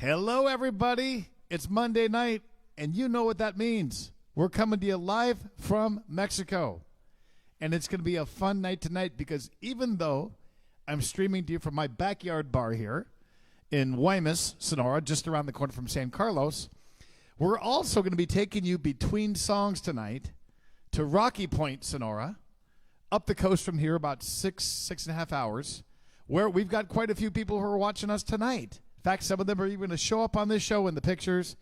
Hello, everybody. It's Monday night, and you know what that means. We're coming to you live from Mexico, and it's going to be a fun night tonight because even though I'm streaming to you from my backyard bar here in Guaymas, Sonora, just around the corner from San Carlos, we're also going to be taking you between songs tonight to Rocky Point, Sonora, up the coast from here about six and a half hours, where we've got quite a few people who are watching us tonight. In fact, some of them are even going to show up on this show in the pictures.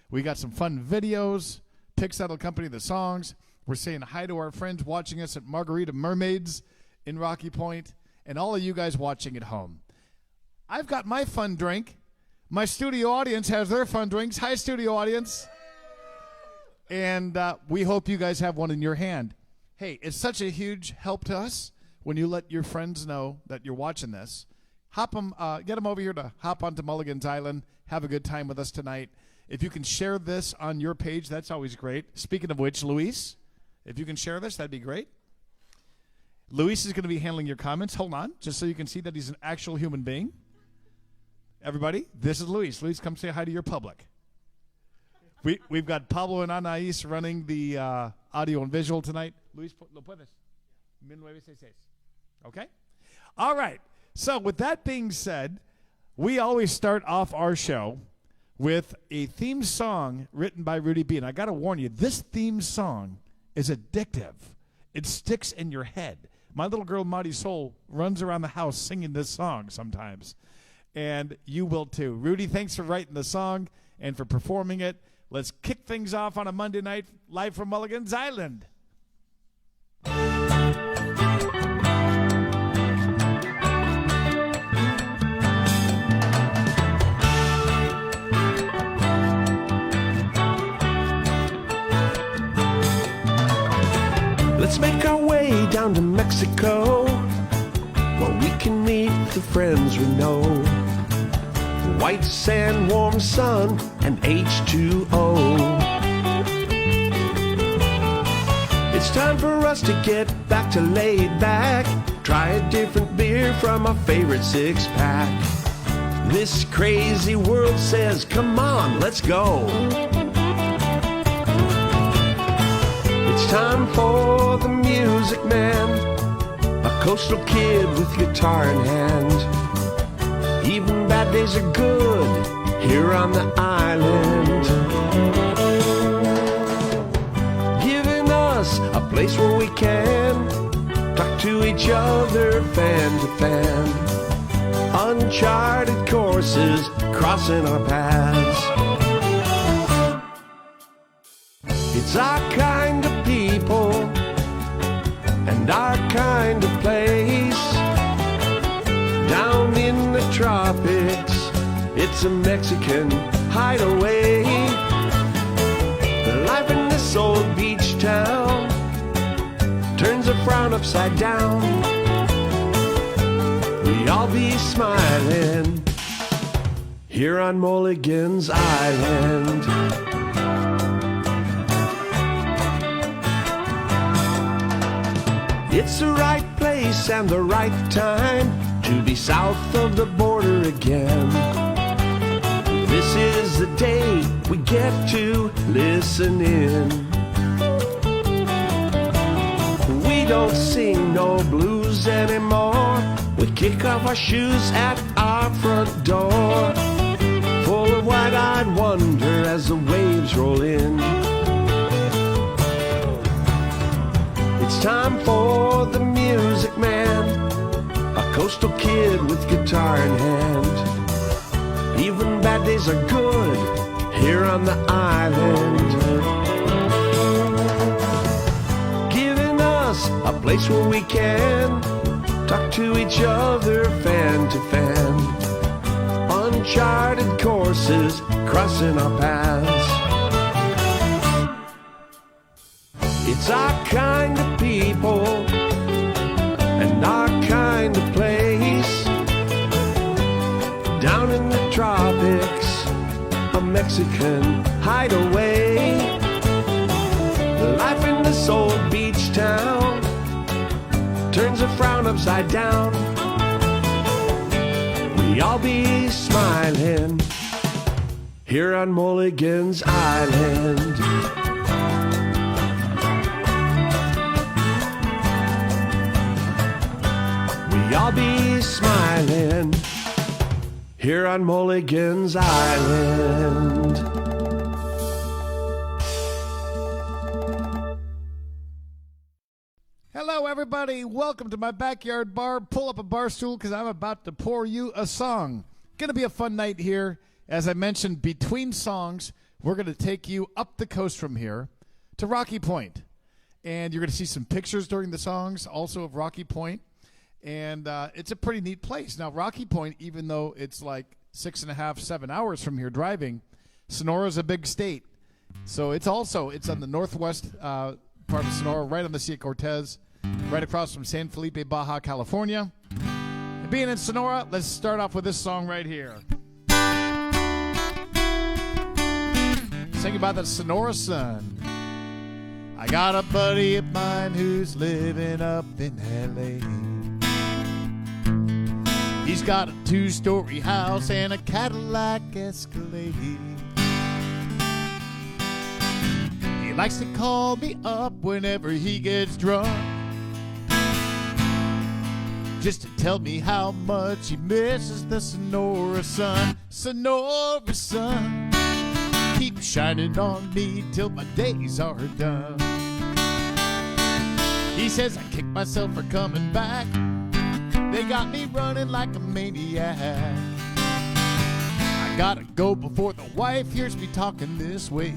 We got some fun videos, pics that'll accompany the songs. We're saying hi to our friends watching us at Margarita Mermaids in Rocky Point, and all of you guys watching at home. I've got my fun drink. My studio audience has their fun drinks. Hi, studio audience. And we hope you guys have one in your hand. Hey, it's such a huge help to us when you let your friends know that you're watching this. Get them over here to hop onto Mulligan's Island, have a good time with us tonight. If you can share this on your page, that's always great. Speaking of which, Luis, if you can share this, that'd be great. Luis is going to be handling your comments. Hold on, just so you can see that he's an actual human being. Everybody, this is Luis. Luis, come say hi to your public. We've got Pablo and Anais running the audio and visual tonight. Luis, lo puedes. 1966. Okay? All right. So with that being said, we always start off our show with a theme song written by Rudy B. And I got to warn you, this theme song is addictive. It sticks in your head. My little girl, Marisol, runs around the house singing this song sometimes. And you will too. Rudy, thanks for writing the song and for performing it. Let's kick things off on a Monday night live from Mulligan's Island. Let's make our way down to Mexico, where we can meet the friends we know. White sand, warm sun, and H2O. It's time for us to get back to laid back. Try a different beer from our favorite six-pack. This crazy world says, come on, let's go. It's time for the music man, a coastal kid with guitar in hand. Even bad days are good here on the island. Giving us a place where we can talk to each other fan to fan. Uncharted courses crossing our paths. It's our kind of people and our kind of place. Down in the tropics, it's a Mexican hideaway. The life in this old beach town turns a frown upside down. We all be smiling here on Mulligan's Island. It's the right place and the right time to be south of the border again. This is the day we get to listen in. We don't sing no blues anymore. We kick off our shoes at our front door, full of wide-eyed wonder as the waves roll in. It's time for the music man, a coastal kid with guitar in hand. Even bad days are good here on the island. Giving us a place where we can talk to each other fan to fan. Uncharted courses crossing our paths. It's our kind of people and our kind of place. Down in the tropics, a Mexican hideaway. The life in this old beach town turns a frown upside down. We all be smiling here on Mulligan's Island. We all be smiling here on Mulligan's Island. Hello, everybody. Welcome to my backyard bar. Pull up a bar stool because I'm about to pour you a song. Going to be a fun night here. As I mentioned, between songs, we're going to take you up the coast from here to Rocky Point. And you're going to see some pictures during the songs also of Rocky Point. And it's a pretty neat place. Now, Rocky Point, even though it's like 6.5, 7 hours from here driving, Sonora's a big state. So it's on the northwest part of Sonora, right on the Sea of Cortez, right across from San Felipe, Baja California. And being in Sonora, let's start off with this song right here. Singing about the Sonora sun. I got a buddy of mine who's living up in L.A. He's got a 2-story house and a Cadillac Escalade. He likes to call me up whenever he gets drunk, just to tell me how much he misses the Sonora sun. Sonora sun, keep shining on me till my days are done. He says I kicked myself for coming back. They got me running like a maniac. I gotta go before the wife hears me talking this way.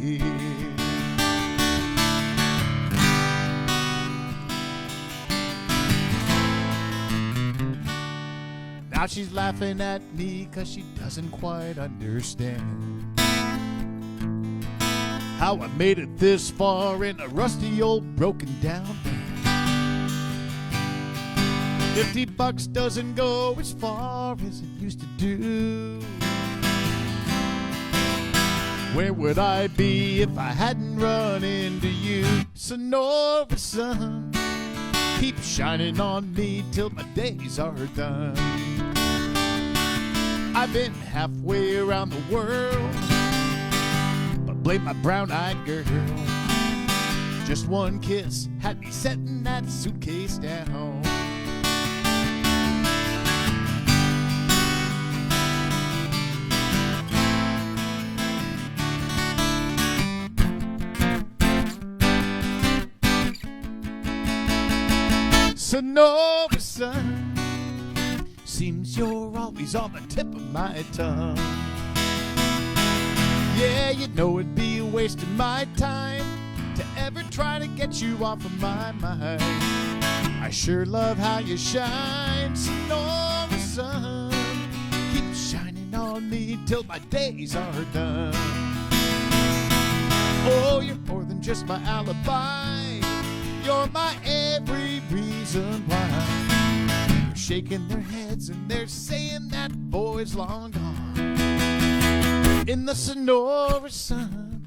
Now she's laughing at me 'cause she doesn't quite understand how I made it this far in a rusty old broken down van. $50 doesn't go as far as it used to do. Where would I be if I hadn't run into you? Sonora sun, keep shining on me till my days are done. I've been halfway around the world, but blame my brown-eyed girl. Just one kiss had me setting that suitcase down. Sonora sun, seems you're always on the tip of my tongue. Yeah, you know it'd be wasting my time to ever try to get you off of my mind. I sure love how you shine, Sonora sun, keep shining on me till my days are done. Oh, you're more than just my alibi, you're my every reason why. They're shaking their heads and they're saying that boy's long gone. In the Sonora sun,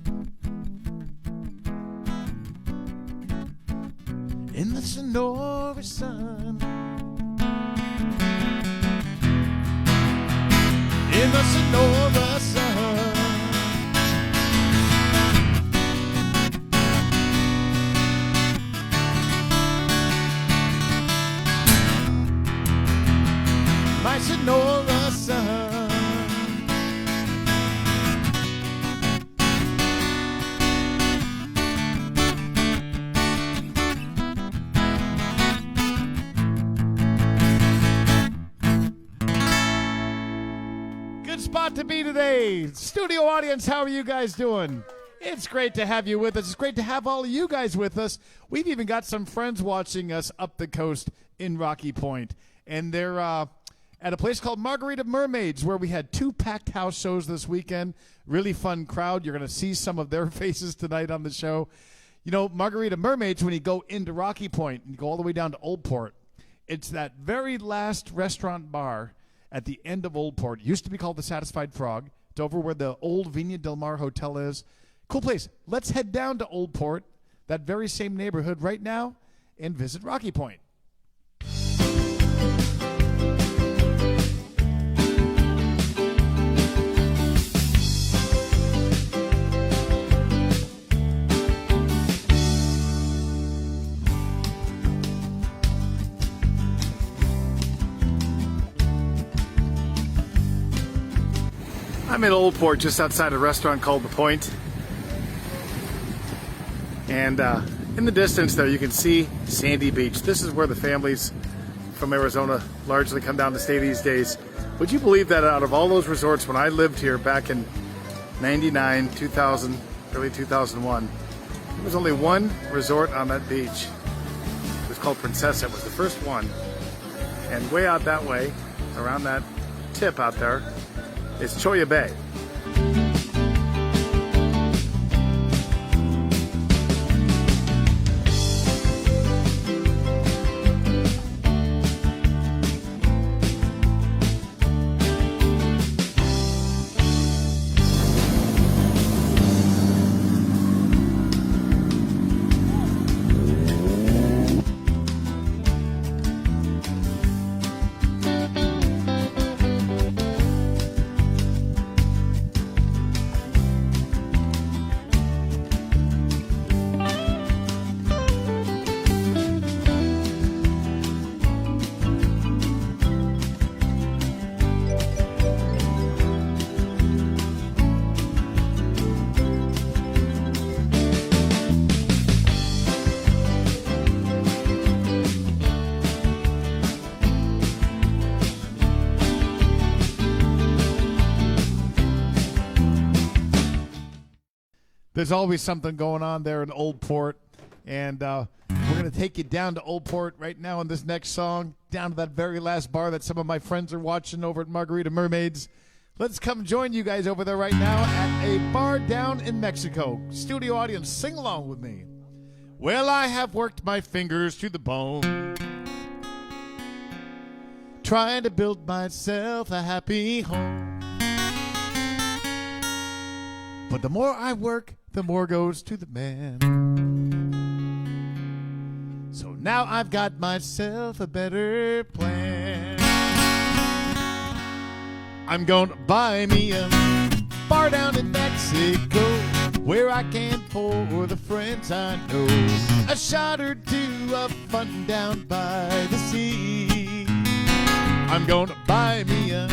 in the Sonora sun, in the Sonora sun. My Sonora sun. Good spot to be today. Studio audience, how are you guys doing? It's great to have you with us. It's great to have all of you guys with us. We've even got some friends watching us up the coast in Rocky Point. And they're at a place called Margarita Mermaids, where we had 2 packed house shows this weekend. Really fun crowd. You're going to see some of their faces tonight on the show. You know, Margarita Mermaids, when you go into Rocky Point and you go all the way down to Old Port, it's that very last restaurant bar at the end of Old Port. It used to be called the Satisfied Frog. It's over where the old Viña Del Mar Hotel is. Cool place. Let's head down to Old Port, that very same neighborhood right now, and visit Rocky Point. I'm in Old Port, just outside a restaurant called The Point. And in the distance there, you can see Sandy Beach. This is where the families from Arizona largely come down to stay these days. Would you believe that out of all those resorts, when I lived here back in 99, 2000, early 2001, there was only one resort on that beach. It was called Princessa. It was the first one. And way out that way, around that tip out there, is Cholla Bay. There's always something going on there in Old Port, and we're going to take you down to Old Port right now in this next song, down to that very last bar that some of my friends are watching over at Margarita Mermaids. Let's come join you guys over there right now at a bar down in Mexico. Studio audience, sing along with me. Well, I have worked my fingers to the bone, trying to build myself a happy home. But the more I work, the more goes to the man. So now I've got myself a better plan. I'm gonna buy me a bar down in Mexico, where I can pour the friends I know a shot or two of fun down by the sea. I'm gonna buy me a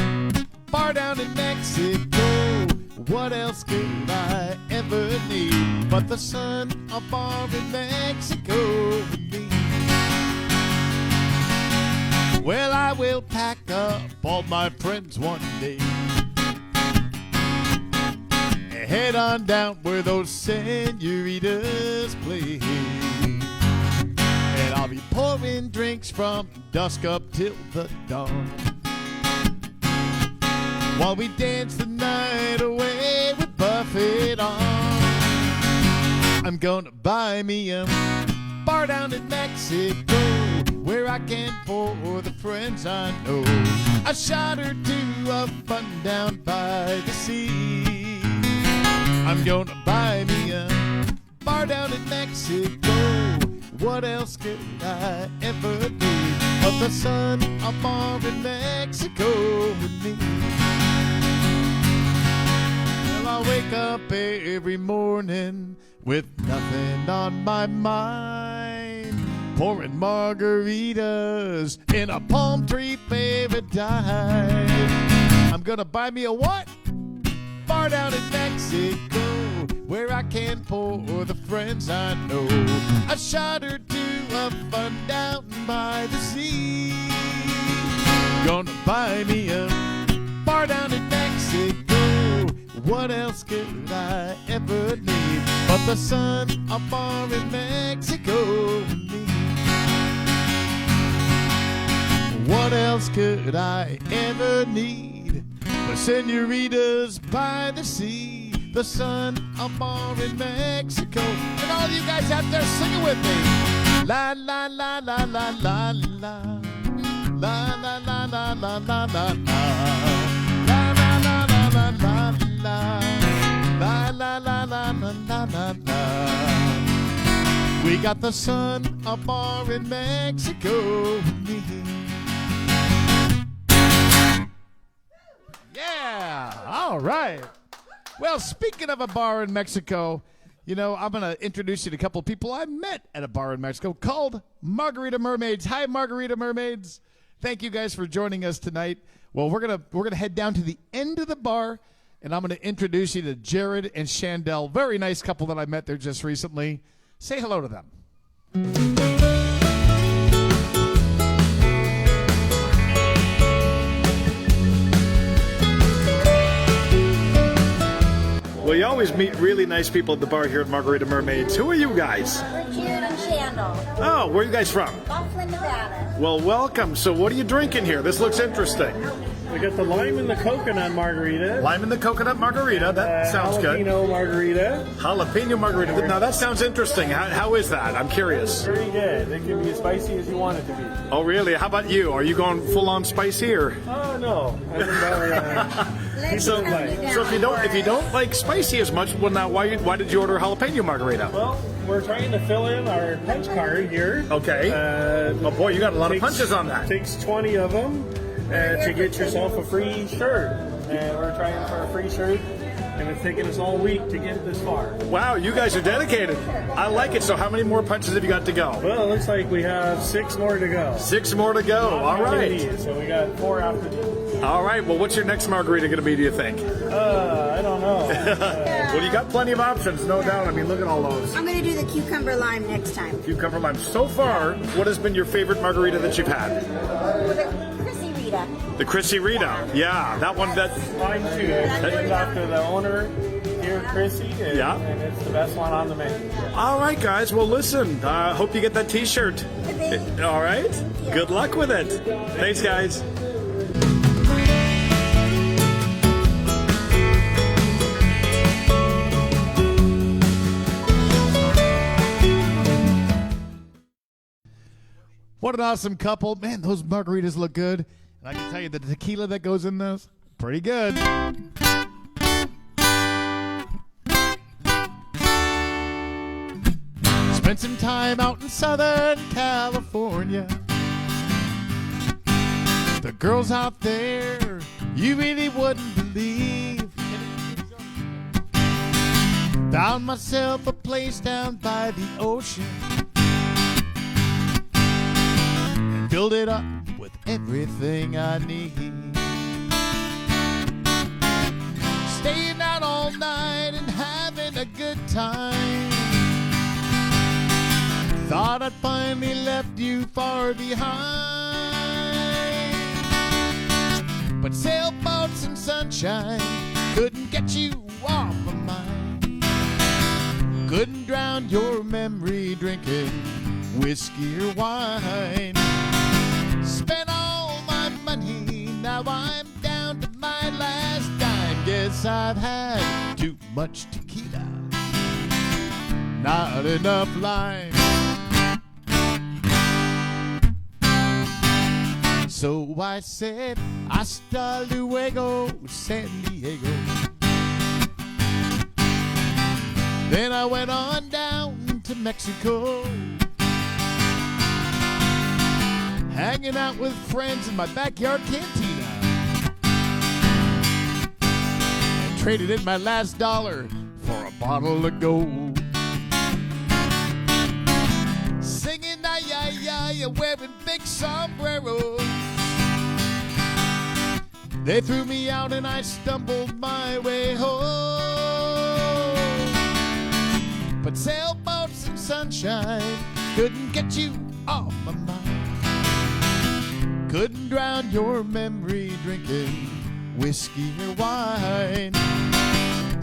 bar down in Mexico. What else could I ever need but the sun, a bar in Mexico with me? Well, I will pack up all my friends one day, head on down where those senoritas play, and I'll be pouring drinks from dusk up till the dawn, while we dance the night away with Buffett on. I'm gonna buy me a bar down in Mexico, where I can pour the friends I know a shot or two of fun down by the sea. I'm gonna buy me a bar down in Mexico. What else could I ever do but the sun, a bar in Mexico with me? I wake up every morning with nothing on my mind, pouring margaritas in a palm tree paradise. I'm gonna buy me a what? Bar down in Mexico, where I can pour the friends I know a shot or two of fun down by the sea. Gonna buy me a bar down in Mexico. What else could I ever need but the sun, a bar in Mexico with me? What else could I ever need but senoritas by the sea, the sun, a bar in Mexico? And all you guys out there singing with me. La la la la la la la. La la la la la la la la. La la la la la la la. La la la la la la la la. We got the sun, a bar in Mexico with me. Yeah, all right. Well, speaking of a bar in Mexico, you know, I'm going to introduce you to a couple of people I met at a bar in Mexico called Margarita Mermaids. Hi, Margarita Mermaids. Thank you guys for joining us tonight. Well, we're gonna head down to the end of the bar and I'm going to introduce you to Jared and Chandel. Very nice couple that I met there just recently. Say hello to them. Well, you always meet really nice people at the bar here at Margarita Mermaids. Who are you guys? We're Jared and Chandel. Oh, where are you guys from? Laughlin, Nevada. Well, welcome. So what are you drinking here? This looks interesting. We got the lime and the coconut margarita. Lime and the coconut margarita. That sounds good. Jalapeno margarita. Jalapeno margarita. Now that sounds interesting. How is that? I'm curious. Very good. It can be as spicy as you want it to be. Oh, really? How about you? Are you going full on spicy or? Oh no. I think that So if you don't like spicy as much, well, now why did you order jalapeno margarita? well, we're trying to fill in our punch card here. Okay. Oh boy, you got a lot of punches on that. Takes 20 of them to get yourself a free shirt. And we're trying for a free shirt, and it's taken us all week to get this far. Wow, you guys are dedicated. I like it. So how many more punches have you got to go? Well, it looks like we have 6 more to go. 6 more to go. All right. So we got 4 after these. All right. Well, what's your next margarita going to be, do you think? I don't know. Well, you got plenty of options, no doubt. I mean, look at all those. I'm going to do the cucumber lime next time. Cucumber lime. So far, what has been your favorite margarita that you've had? The Chrissy Rita. The Chrissy Rita. Yeah, that one. That. Mine too. It's named after the owner here, Chrissy. And, Yeah. and it's the best one on the menu. All right, guys. Well, listen. Hope you get that T-shirt. All right. Good luck with it. Thanks, guys. What an awesome couple. Man, those margaritas look good. And I can tell you the tequila that goes in those, pretty good. Spent some time out in Southern California. The girls out there, you really wouldn't believe. Found myself a place down by the ocean. Filled it up with everything I need. Staying out all night and having a good time. Thought I'd finally left you far behind, but sailboats and sunshine couldn't get you off my mind. Couldn't drown your memory drinking whiskey or wine. Spent all my money, now I'm down to my last dime. Guess I've had too much tequila, not enough lime. So I said, hasta luego, San Diego. Then I went on down to Mexico, hanging out with friends in my backyard cantina, and traded in my last dollar for a bottle of gold. Singing ay ay ay, wearing big sombreros. They threw me out and I stumbled my way home. But sailboats and sunshine couldn't get you off my mind. Couldn't drown your memory drinking whiskey or wine.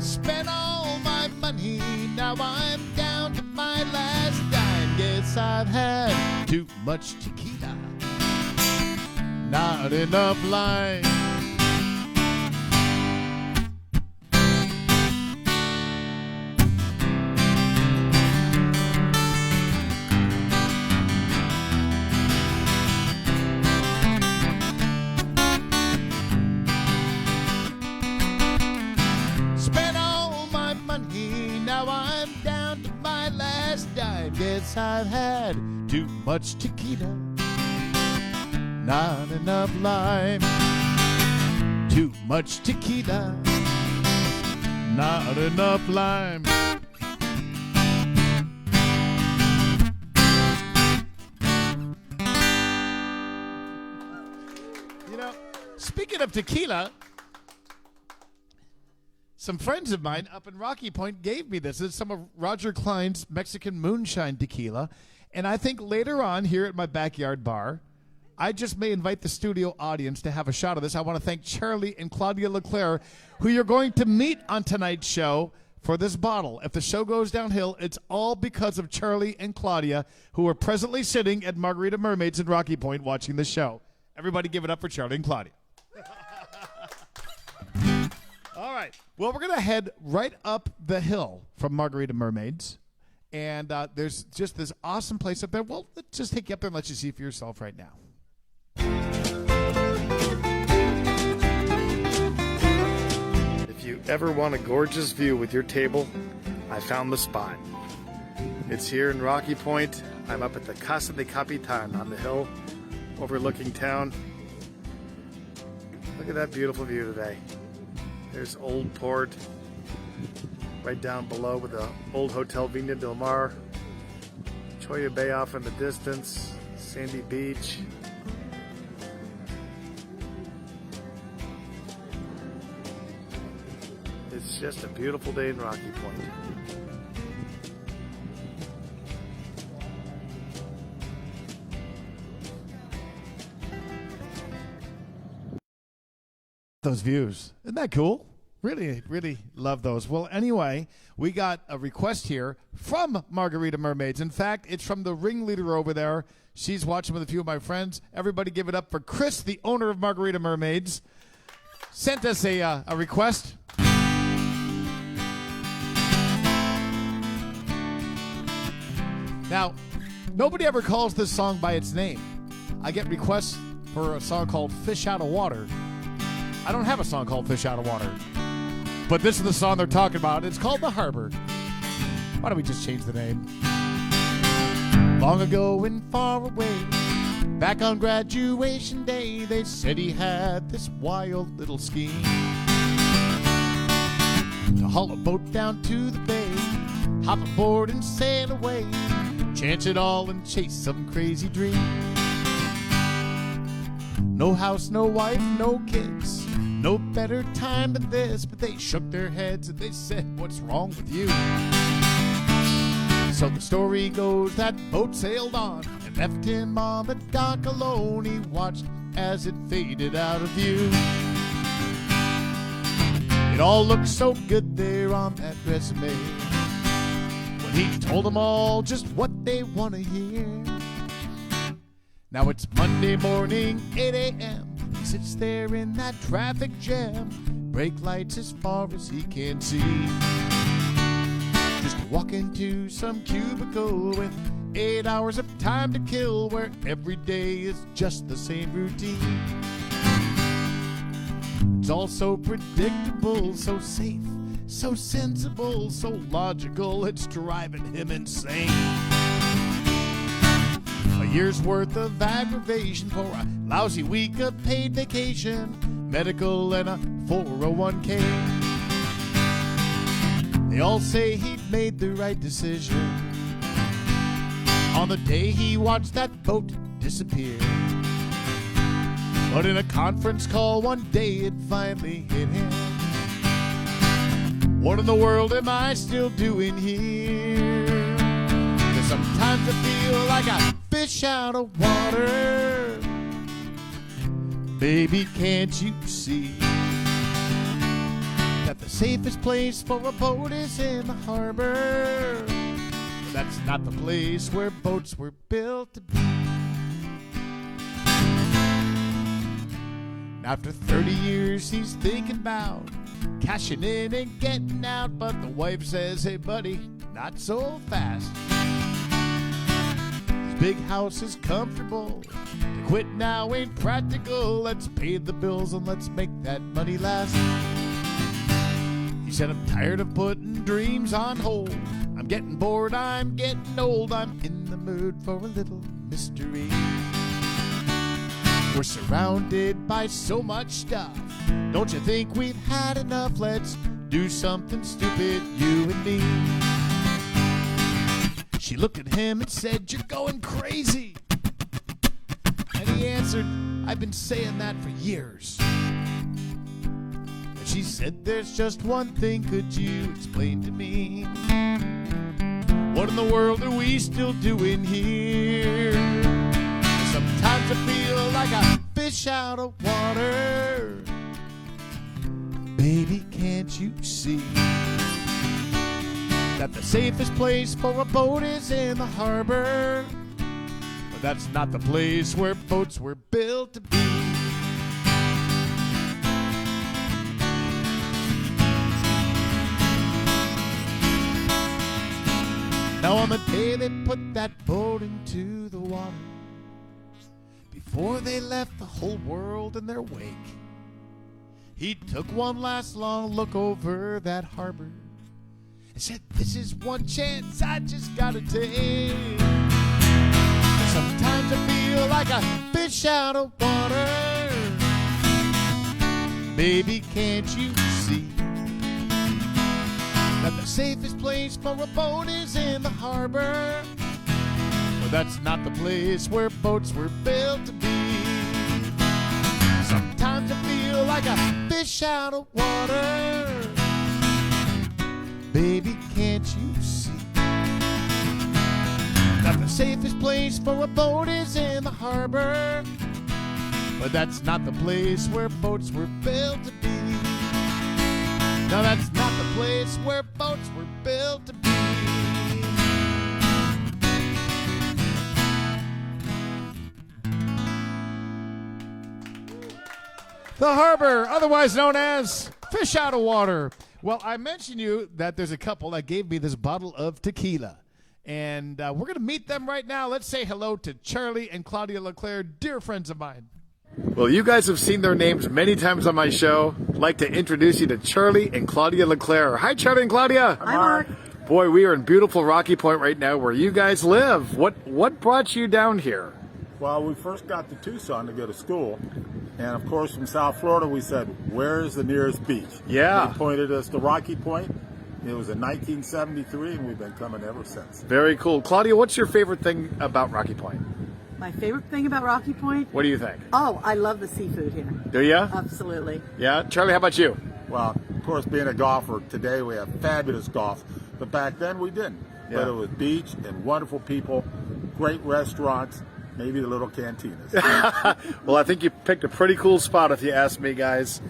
Spent all my money, now I'm down to my last dime. Guess I've had too much tequila, not enough lime. Guess I've had too much tequila, not enough lime. Too much tequila, not enough lime. You know, speaking of tequila, some friends of mine up in Rocky Point gave me this. It's some of Roger Klein's Mexican moonshine tequila. And I think later on here at my backyard bar, I just may invite the studio audience to have a shot of this. I want to thank Charlie and Claudia Leclerc, who you're going to meet on tonight's show for this bottle. If the show goes downhill, it's all because of Charlie and Claudia, who are presently sitting at Margarita Mermaids in Rocky Point watching the show. Everybody give it up for Charlie and Claudia. All right. Well, we're going to head right up the hill from Margarita Mermaids. And there's just this awesome place up there. Well, let's just take you up there and let you see for yourself right now. If you ever want a gorgeous view with your table, I found the spot. It's here in Rocky Point. I'm up at the Casa de Capitan on the hill overlooking town. Look at that beautiful view today. There's Old Port right down below with the old Hotel Viña del Mar. Choya Bay off in the distance, Sandy Beach. It's just a beautiful day in Rocky Point. Those views. Isn't that cool? Really, really love those. Well, anyway, we got a request here from Margarita Mermaids. In fact, it's from the ringleader over there. She's watching with a few of my friends. Everybody give it up for Chris, the owner of Margarita Mermaids. Sent us a request. Now, nobody ever calls this song by its name. I get requests for a song called Fish Out of Water. I don't have a song called Fish Out of Water. But this is the song they're talking about. It's called The Harbor. Why don't we just change the name? Long ago and far away, back on graduation day, they said he had this wild little scheme to haul a boat down to the bay, hop aboard and sail away, chance it all and chase some crazy dream. No house, no wife, no kids, no better time than this, but they shook their heads and they said, what's wrong with you? So the story goes that boat sailed on and left him on the dock alone. He watched as it faded out of view. It all looked so good there on that resume when he told them all just what they want to hear. Now it's Monday morning, 8 a.m. He sits there in that traffic jam, brake lights as far as he can see. Just walking to some cubicle with 8 hours of time to kill, where every day is just the same routine. It's all so predictable, so safe, so sensible, so logical, it's driving him insane. A year's worth of aggravation for a lousy week of paid vacation, medical and a 401k. They all say he made the right decision on the day he watched that boat disappear. But in a conference call one day it finally hit him. What in the world am I still doing here? 'Cause sometimes I feel like a fish out of water. Baby, can't you see that the safest place for a boat is in the harbor? That's not the place where boats were built to be. After 30 years, he's thinking about cashing in and getting out, but the wife says, hey, buddy, not so fast. His big house is comfortable. To quit now ain't practical. Let's pay the bills and let's make that money last. He said, I'm tired of putting dreams on hold. I'm getting bored, I'm getting old. I'm in the mood for a little mystery. We're surrounded by so much stuff. Don't you think we've had enough? Let's do something stupid, you and me. She looked at him and said, you're going crazy. And he answered, I've been saying that for years. And She said, there's just one thing, could you explain to me? What in the world are we still doing here? Sometimes I feel like a fish out of water. Baby, can't you see that the safest place for a boat is in the harbor? But that's not the place where boats were built to be. Now on the day they put that boat into the water, before they left the whole world in their wake, he took one last long look over that harbor and said, this is one chance I just gotta take. Sometimes I feel like a fish out of water. Baby, can't you see that the safest place for a boat is in the harbor? Well, that's not the place where boats were built to be. Sometimes I feel like a fish out of water. Baby, can't you see that the safest place for a boat is in the harbor? But that's not the place where boats were built to be. No, that's not the place where boats were built to be. The harbor, otherwise known as fish out of water. Well, I mentioned you that there's a couple that gave me this bottle of tequila. And we're going to meet them right now. Let's say hello to Charlie and Claudia LeClaire, dear friends of mine. Well, you guys have seen their names many times on my show. I'd like to introduce you to Charlie and Claudia LeClaire. Hi, Charlie and Claudia. Hi, Mark. Boy, we are in beautiful Rocky Point right now where you guys live. What brought you down here? Well, we first got to Tucson to go to school. And, of course, from South Florida, we said, where is the nearest beach? Yeah. They pointed us to Rocky Point. It was in 1973, and we've been coming ever since. Very cool. Claudia, what's your favorite thing about Rocky Point? My favorite thing about Rocky Point? What do you think? Oh, I love the seafood here. Do you? Absolutely. Yeah. Charlie, how about you? Well, of course, being a golfer, today we have fabulous golf. But back then, we didn't. Yeah. But it was beach and wonderful people, great restaurants, maybe the little cantinas. Well, I think you picked a pretty cool spot if you ask me, guys.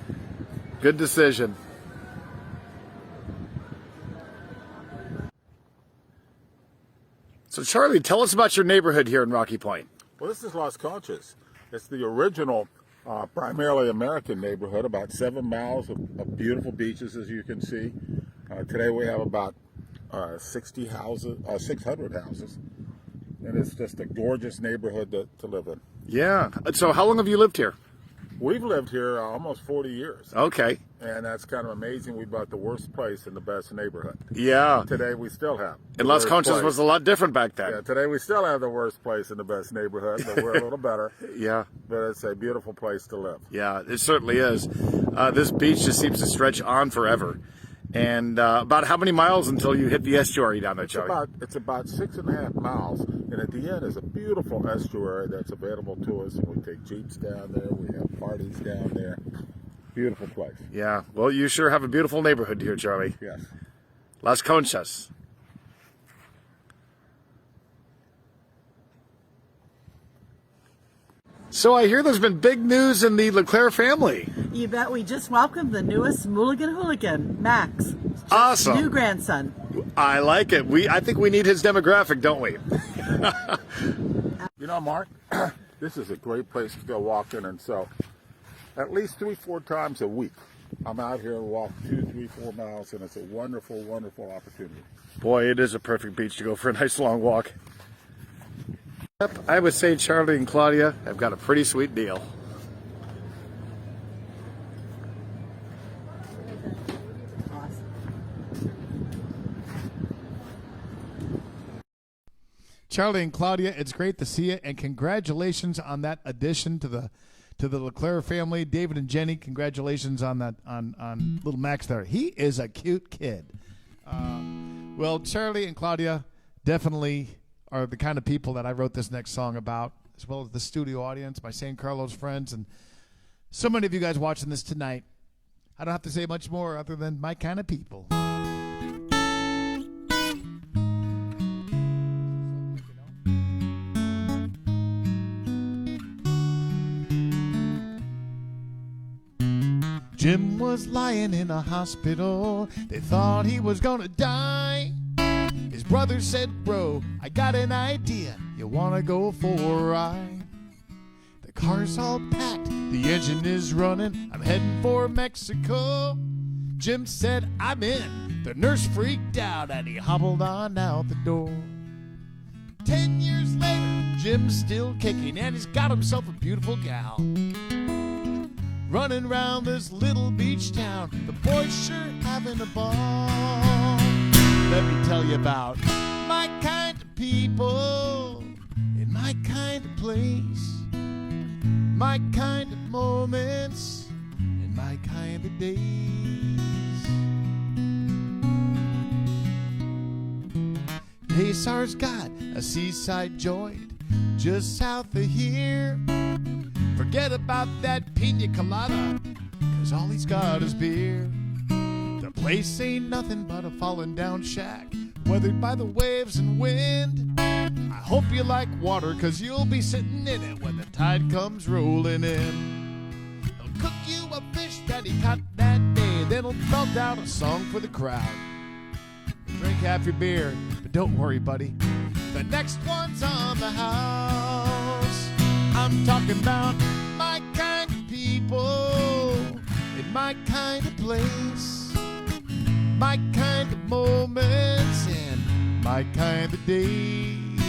Good decision. So, Charlie, tell us about your neighborhood here in Rocky Point. Well, this is Las Conchas. It's the original, primarily American neighborhood, about 7 miles of beautiful beaches, as you can see. Today we have about 600 houses, and it's just a gorgeous neighborhood to live in. Yeah. So how long have you lived here? We've lived here almost 40 years. Okay. And that's kind of amazing. We bought the worst place in the best neighborhood. Yeah. Today we still have. And Las Conchas was a lot different back then. Yeah, today we still have the worst place in the best neighborhood, but we're a little better. Yeah. But it's a beautiful place to live. Yeah, it certainly is. This beach just seems to stretch on forever. And about how many miles until you hit the estuary down there, Charlie? It's about 6.5 miles, and at the end is a beautiful estuary that's available to us. And we take jeeps down there. We have parties down there. Beautiful place. Yeah. Well, you sure have a beautiful neighborhood here, Charlie. Yes. Las Conchas. So I hear there's been big news in the LeClaire family. You bet. We just welcomed the newest Mulligan hooligan, Max. Awesome. New grandson. I like it. I think we need his demographic, don't we? You know, Mark, this is a great place to go walking, and so at least 3-4 times a week, I'm out here and walk 2, 3, 4 miles, and it's a wonderful, wonderful opportunity. Boy, it is a perfect beach to go for a nice long walk. I would say Charlie and Claudia have got a pretty sweet deal. Charlie and Claudia, it's great to see you, and congratulations on that addition to the LeClaire family. David and Jenny, congratulations on that on little Max there. He is a cute kid. Well, Charlie and Claudia definitely are the kind of people that I wrote this next song about, as well as the studio audience, my San Carlos friends, and so many of you guys watching this tonight. I don't have to say much more other than my kind of people. Jim was lying in a hospital. They thought he was gonna die. His brother said, bro, I got an idea. You wanna go for a ride? The car's all packed, the engine is running. I'm heading for Mexico. Jim said, I'm in. The nurse freaked out and he hobbled on out the door. 10 years later, Jim's still kicking and he's got himself a beautiful gal. Running around this little beach town, the boys sure having a ball. Let me tell you about my kind of people in my kind of place, my kind of moments in my kind of days. Pesar's got a seaside joint just south of here. Forget about that pina colada, 'cause all he's got is beer. The place ain't nothing but a fallen down shack, weathered by the waves and wind. I hope you like water, 'cause you'll be sitting in it when the tide comes rolling in. He'll cook you a fish that he caught that day, then he'll belt out a song for the crowd. Drink half your beer, but don't worry, buddy, the next one's on the house. I'm talking about my kind of people in my kind of place, my kind of moments and my kind of days.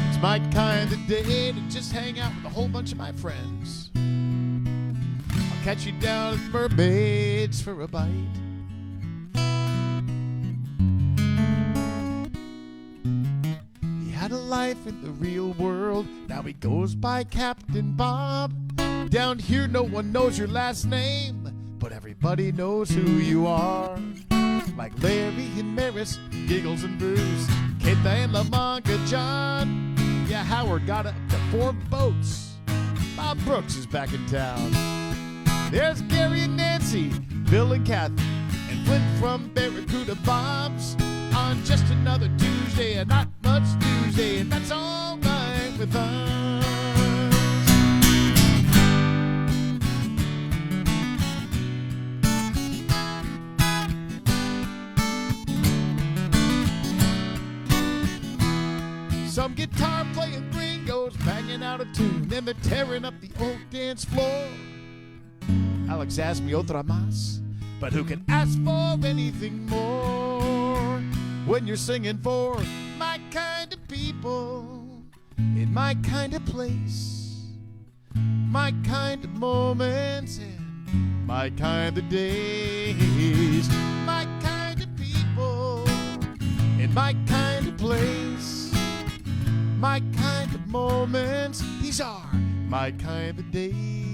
It's my kind of day to just hang out with a whole bunch of my friends. I'll catch you down at Mermaids for a bite. Had a life in the real world, now he goes by Captain Bob. Down here no one knows your last name, but everybody knows who you are. Like Larry and Maris, Giggles and Bruce, Keita and Lamanga John. Yeah, Howard got up to 4 boats. Bob Brooks is back in town. There's Gary and Nancy, Bill and Kathy, and Flint from Barracuda Bob's. On just another Tuesday, and not much Tuesday, and that's all right with us. Some guitar playing gringos banging out a tune, and they're tearing up the old dance floor. Alex asked me otra más, but who can ask for anything more? When you're singing for my kind of people, in my kind of place, my kind of moments, and my kind of days. My kind of people, in my kind of place, my kind of moments, these are my kind of days.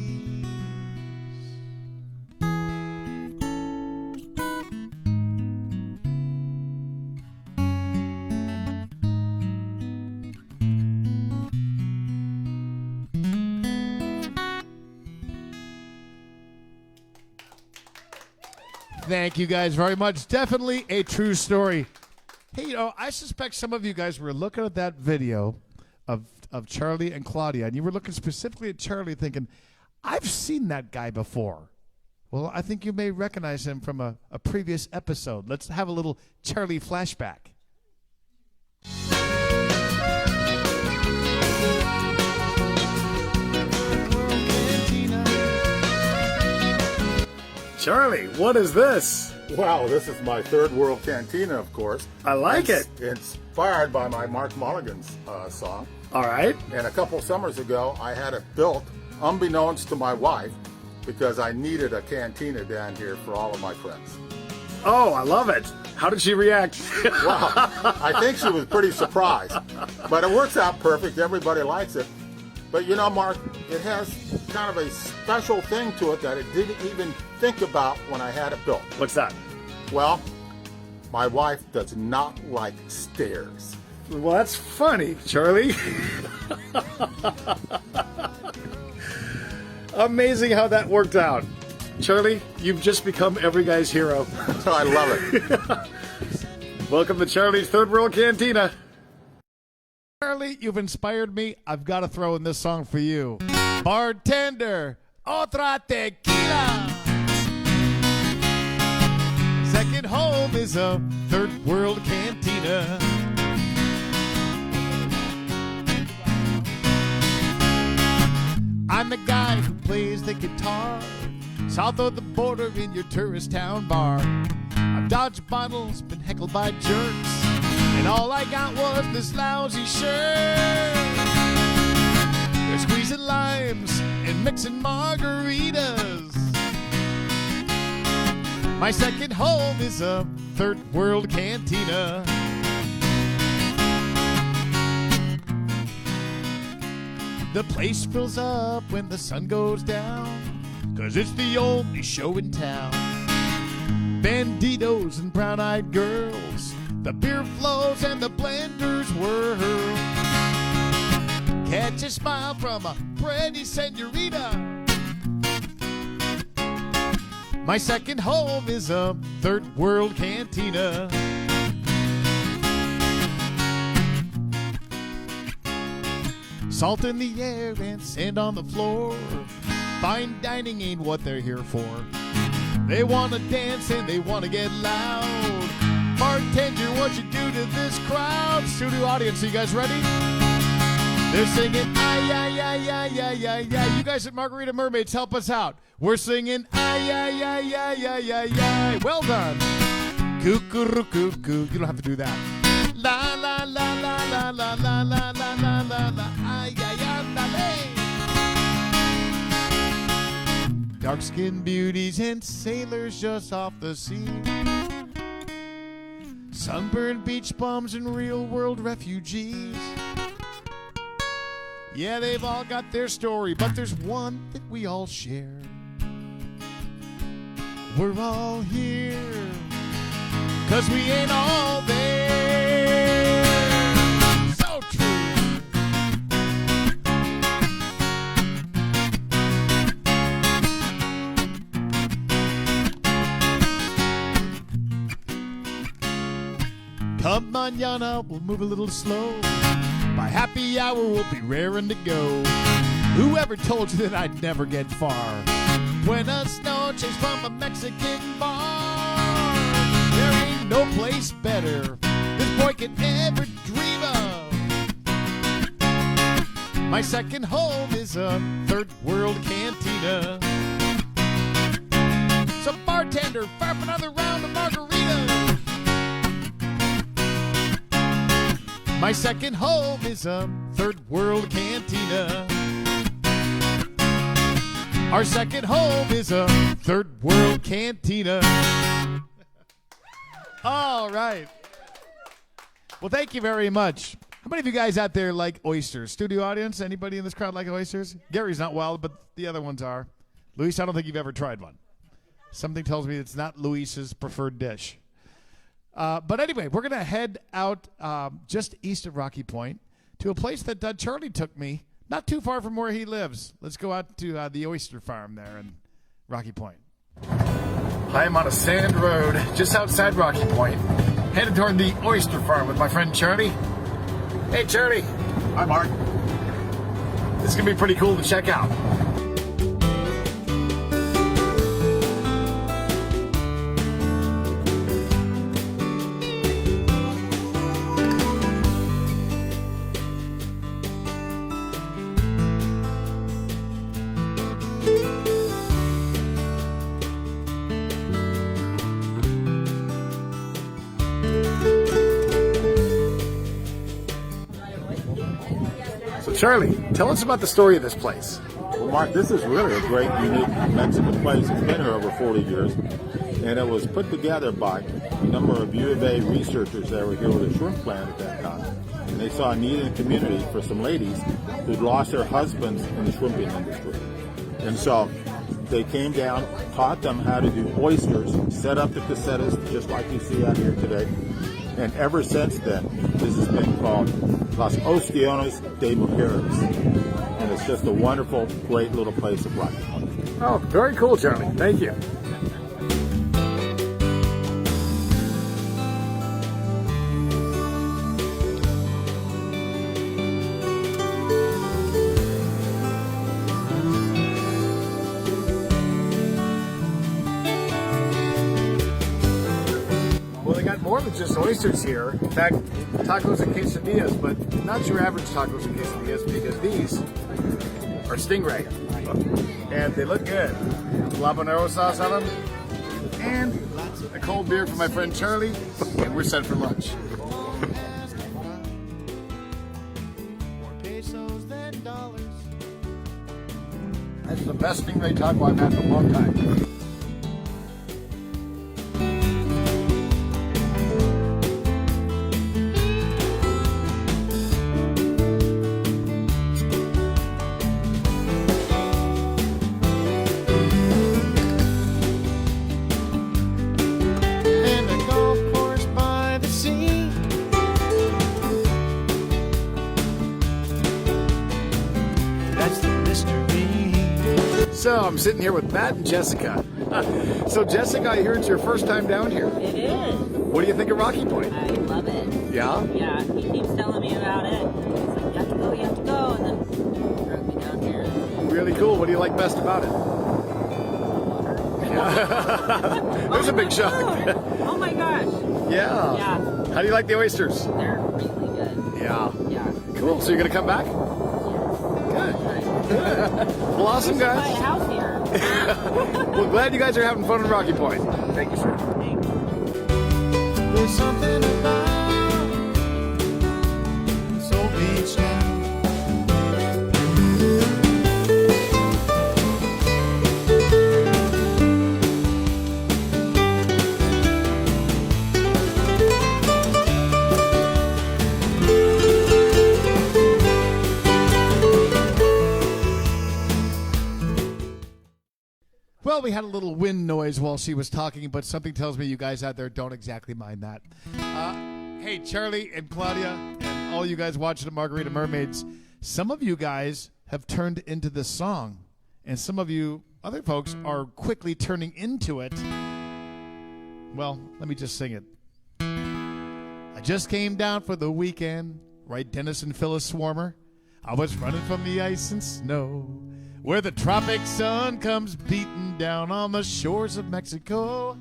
Thank you guys very much. Definitely a true story. Hey, I suspect some of you guys were looking at that video of Charlie and Claudia, and you were looking specifically at Charlie thinking, I've seen that guy before. Well, I think you may recognize him from a previous episode. Let's have a little Charlie flashback. Charlie, what is this? Wow, this is my Third World Cantina, of course. I like it. Inspired by my Mark Mulligan's song. All right. And a couple summers ago, I had it built, unbeknownst to my wife, because I needed a cantina down here for all of my friends. Oh, I love it. How did she react? Wow, I think she was pretty surprised. But it works out perfect. Everybody likes it. But you know, Mark, it has kind of a special thing to it that I didn't even think about when I had it built. What's that? Well, my wife does not like stairs. Well, that's funny, Charlie. Amazing how that worked out. Charlie, you've just become every guy's hero. I love it. Welcome to Charlie's Third World Cantina. Charlie, you've inspired me. I've got to throw in this song for you. Bartender, otra tequila. Second home is a third world cantina. I'm the guy who plays the guitar south of the border in your tourist town bar. I've dodged bottles, been heckled by jerks, and all I got was this lousy shirt. They're squeezing limes and mixing margaritas. My second home is a third world cantina. The place fills up when the sun goes down, 'cause it's the only show in town. Banditos and brown-eyed girls, the beer flows and the blenders whirl. Catch a smile from a pretty senorita. My second home is a third world cantina. Salt in the air and sand on the floor. Fine dining ain't what they're here for. They want to dance and they want to get loud. Bartender, what you do to this crowd? Studio audience, are you guys ready? They're singing, ay, ay, ay, ay, ay, ay, ay. You guys at Margarita Mermaids, help us out. We're singing, ay, ay, ay, ay, ay, ay, ay. Well done. Cuckoo-cuckoo. You don't have to do that. La, la, la, la, la, la, la, la, la, la, la, la, ay, ay, andale. Dark-skinned beauties and sailors just off the sea. Sunburned beach bums and real-world refugees. Yeah, they've all got their story, but there's one that we all share. We're all here, 'cause we ain't all there. So true. Come mañana, we'll move a little slow. By happy hour, we'll be raring to go. Whoever told you that I'd never get far? Buenas noches from a Mexican bar. There ain't no place better this boy could ever dream of. My second home is a third world cantina. So bartender, fire up another round of margaritas. My second home is a third world cantina. Our second home is a third world cantina. All right. Well, thank you very much. How many of you guys out there like oysters? Studio audience, anybody in this crowd like oysters? Gary's not wild, but the other ones are. Luis, I don't think you've ever tried one. Something tells me it's not Luis's preferred dish. But anyway, we're going to head out just east of Rocky Point to a place that Charlie took me, not too far from where he lives. Let's go out to the oyster farm there in Rocky Point. I am on a sand road just outside Rocky Point, headed toward the oyster farm with my friend Charlie. Hey, Charlie. Hi, Mark. This is going to be pretty cool to check out. Charlie, tell us about the story of this place. Well, Mark, this is really a great, unique Mexican place. It's been here over 40 years, and it was put together by a number of U of A researchers that were here with a shrimp plant at that time. And they saw a need in the community for some ladies who'd lost their husbands in the shrimping industry. And so they came down, taught them how to do oysters, set up the casetas just like you see out here today. And ever since then, this has been called Las Ostiones de Mujeres. And it's just a wonderful, great little place of Rocky Point. Oh, very cool, Charlie. Thank you. Well, they got more than just oysters here. In fact, tacos and quesadillas, but not your average tacos and quesadillas because these are stingray. And they look good. Habanero sauce on them. And a cold beer for my friend Charlie. And we're set for lunch. That's the best stingray taco I've had in a long time. So I'm sitting here with Matt and Jessica. So Jessica, I hear it's your first time down here. It is. What do you think of Rocky Point? I love it. Yeah? Yeah, he keeps telling me about it. He's like, you have to go, and then he drove me down here. Really cool. What do you like best about it? Yeah. There's a big shock. Oh my gosh. Yeah. Yeah. How do you like the oysters? They're really good. Yeah. Yeah. Cool. So you're going to come back? Good. Well, awesome, Buy a guys. house here. Well, glad you guys are having fun in Rocky Point. Thank you, sir. There's something about Soul Beach now. Well, we had a little wind noise while she was talking, but something tells me you guys out there don't exactly mind that. Hey, Charlie and Claudia and all you guys watching the Margarita Mermaids, some of you guys have turned into this song, and some of you other folks are quickly turning into it. Well, let me just sing it. I just came down for the weekend, right, Dennis and Phyllis Swarmer? I was running from the ice and snow, where the tropic sun comes beating down on the shores of Mexico.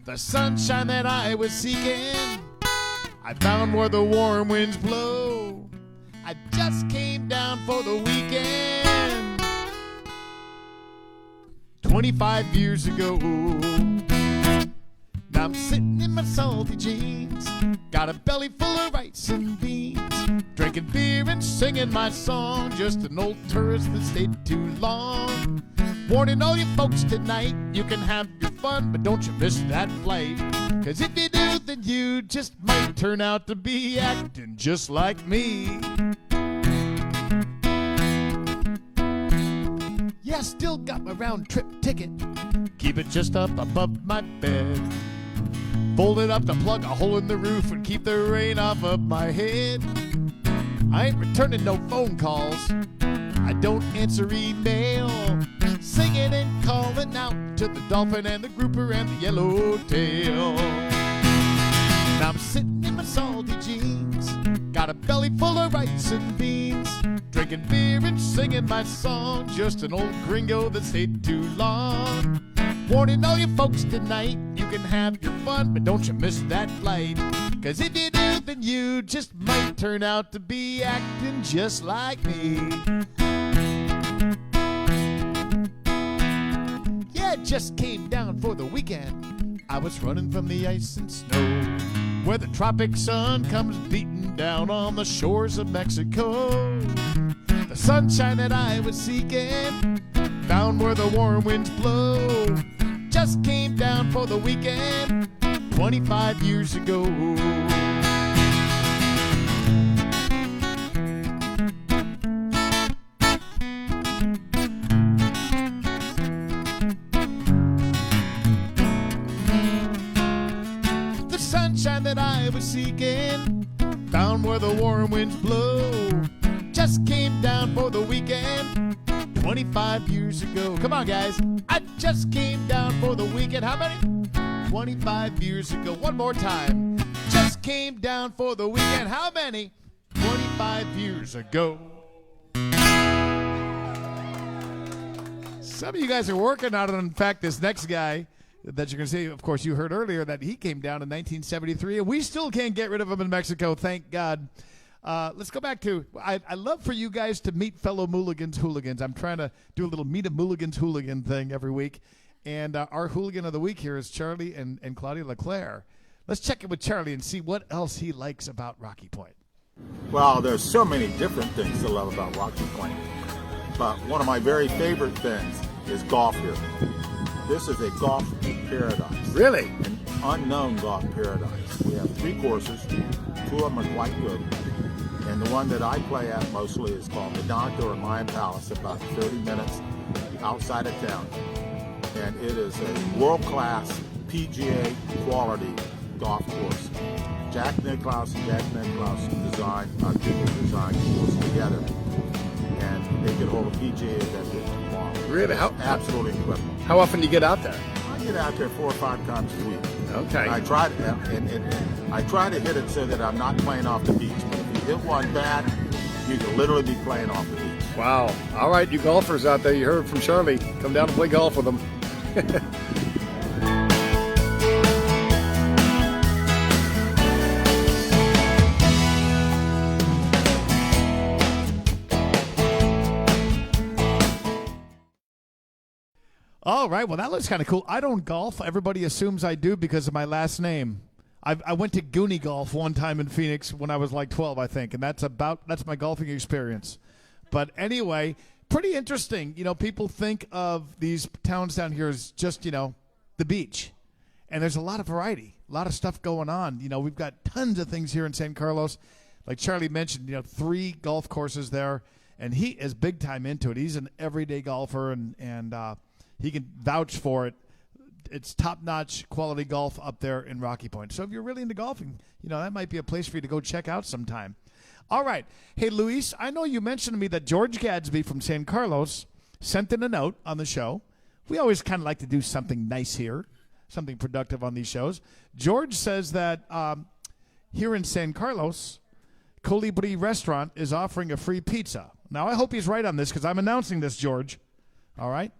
The sunshine that I was seeking, I found where the warm winds blow. I just came down for the weekend 25 years ago. Now I'm sitting in my salty jeans, got a belly full of rice and beans, drinking beer and singing my song, just an old tourist that stayed too long. Warning all you folks tonight, you can have your fun, but don't you miss that flight. Cause if you do, then you just might turn out to be acting just like me. Yeah, still got my round trip ticket, keep it just up above my bed. Fold it up to plug a hole in the roof and keep the rain off of my head. I ain't returning no phone calls, I don't answer email, singing and calling out to the dolphin and the grouper and the yellowtail. Now I'm sitting in my salty jeans, got a belly full of rice and beans, drinking beer and singing my song, just an old gringo that stayed too long. Warning all you folks tonight, you can have your fun, but don't you miss that flight. Cause if you do, then you just might turn out to be acting just like me. Yeah, just came down for the weekend, I was running from the ice and snow, where the tropic sun comes beating down on the shores of Mexico. The sunshine that I was seeking, found where the warm winds blow. Just came down for the weekend 25 years ago. The sunshine that I was seeking, found where the warm winds blow. Just came down for the weekend 25 years ago. Come on, guys. I just came down for the weekend. How many? 25 years ago. One more time. Just came down for the weekend. How many? 25 years ago. Some of you guys are working on it. In fact, this next guy that you're going to see, of course, you heard earlier that he came down in 1973, and we still can't get rid of him in Mexico, thank God. Let's go back to, I love for you guys to meet fellow hooligans. I'm trying to do a little Meet a Mulligan's hooligan thing every week. And our hooligan of the week here is Charlie and Claudia LeClaire. Let's check in with Charlie and see what else he likes about Rocky Point. Well, there's so many different things to love about Rocky Point. But one of my very favorite things is golf here. This is a golf paradise. Really? An unknown golf paradise. We have 3 courses. 2 of them are quite good. And the one that I play at mostly is called the Donto or Mayan Palace, about 30 minutes outside of town. And it is a world-class PGA quality golf course. Jack Nicklaus and Jack Nicklaus designed our people design course together. And they could hold a PGA event there tomorrow. Really? Absolutely incredible. How often do you get out there? I get out there 4 or 5 times a week. Okay. And I try to hit it so that I'm not playing off the beach. But if you hit one bad, you can literally be playing off the beach. Wow. All right, you golfers out there, you heard from Charlie. Come down and play golf with him. All right, well, that looks kind of cool. I don't golf. Everybody assumes I do because of my last name. I went to Goonie Golf one time in Phoenix when I was like 12, I think, and that's my golfing experience. But anyway, pretty interesting. You know, people think of these towns down here as just, you know, the beach. And there's a lot of variety, a lot of stuff going on. You know, we've got tons of things here in San Carlos. Like Charlie mentioned, you know, 3 golf courses there, and he is big time into it. He's an everyday golfer, and he can vouch for it. It's top-notch quality golf up there in Rocky Point. So if you're really into golfing, you know, that might be a place for you to go check out sometime. All right. Hey, Luis, I know you mentioned to me that George Gadsby from San Carlos sent in a note on the show. We always kind of like to do something nice here, something productive on these shows. George says that here in San Carlos, Colibri Restaurant is offering a free pizza. Now, I hope he's right on this because I'm announcing this, George. All right?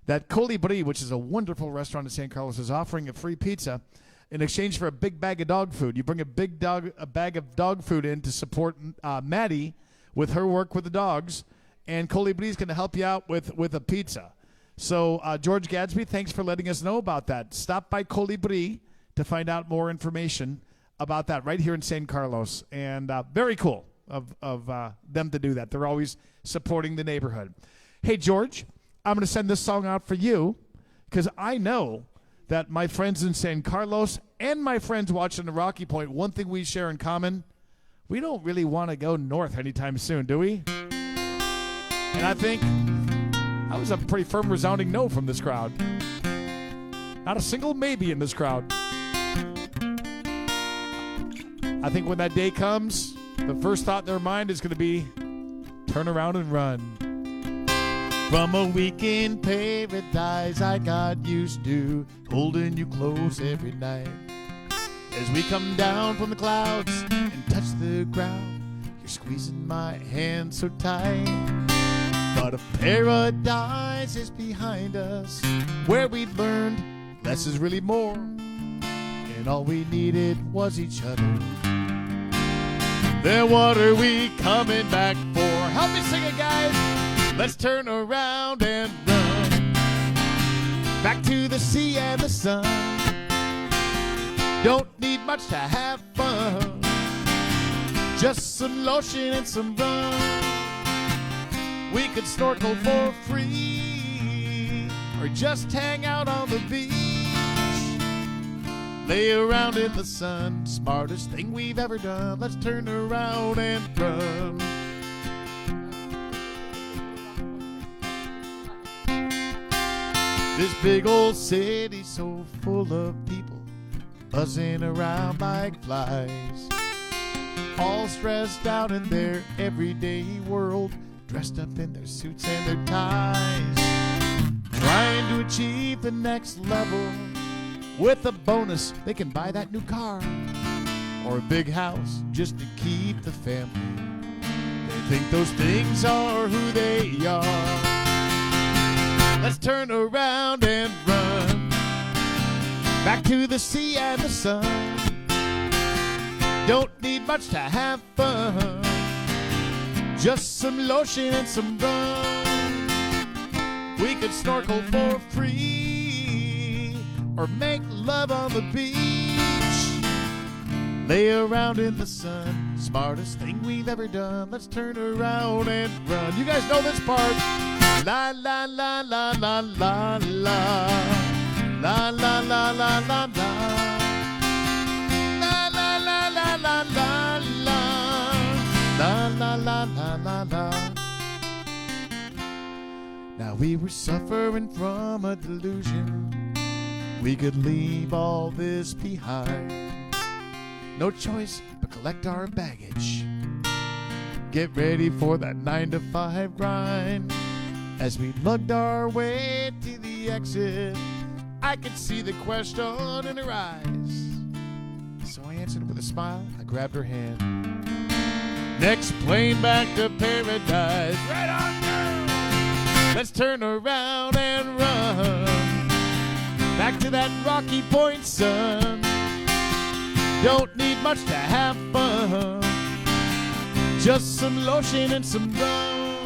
That Colibri, which is a wonderful restaurant in San Carlos, is offering a free pizza in exchange for a big bag of dog food. You bring a bag of dog food in to support Maddie with her work with the dogs, and Colibri is going to help you out with a pizza. So, George Gadsby, thanks for letting us know about that. Stop by Colibri to find out more information about that right here in San Carlos. And very cool of them to do that. They're always supporting the neighborhood. Hey, George, I'm going to send this song out for you because I know that my friends in San Carlos and my friends watching the Rocky Point, one thing we share in common, we don't really want to go north anytime soon, do we? And I think that was a pretty firm, resounding no from this crowd. Not a single maybe in this crowd. I think when that day comes, the first thought in their mind is going to be, turn around and run. From a weekend paradise I got used to holding you close every night. As we come down from the clouds and touch the ground, you're squeezing my hand so tight. But if paradise is behind us, where we've learned less is really more, and all we needed was each other, then what are we coming back for? Help me sing it, guys. Let's turn around and run back to the sea and the sun. Don't need much to have fun, just some lotion and some rum. We could snorkel for free or just hang out on the beach, lay around in the sun. Smartest thing we've ever done. Let's turn around and run. This big old city so full of people buzzing around like flies, all stressed out in their everyday world, dressed up in their suits and their ties, trying to achieve the next level. With a bonus, they can buy that new car or a big house just to keep the family. They think those things are who they are. Let's turn around and run back to the sea and the sun. Don't need much to have fun, just some lotion and some rum. We could snorkel for free or make love on the beach. Lay around in the sun, smartest thing we've ever done. Let's turn around and run. You guys know this part. La la la la la la la. La la la la la la. La la la la la la la. La la la la la la. Now we were suffering from a delusion. We could leave all this behind. No choice but collect our baggage. Get ready for that 9-to-5 grind. As we lugged our way to the exit, I could see the question in her eyes. So I answered with a smile. I grabbed her hand. Next plane back to paradise. Right on, girl. Let's turn around and run back to that Rocky Point sun. Don't need much to have fun, just some lotion and some rum.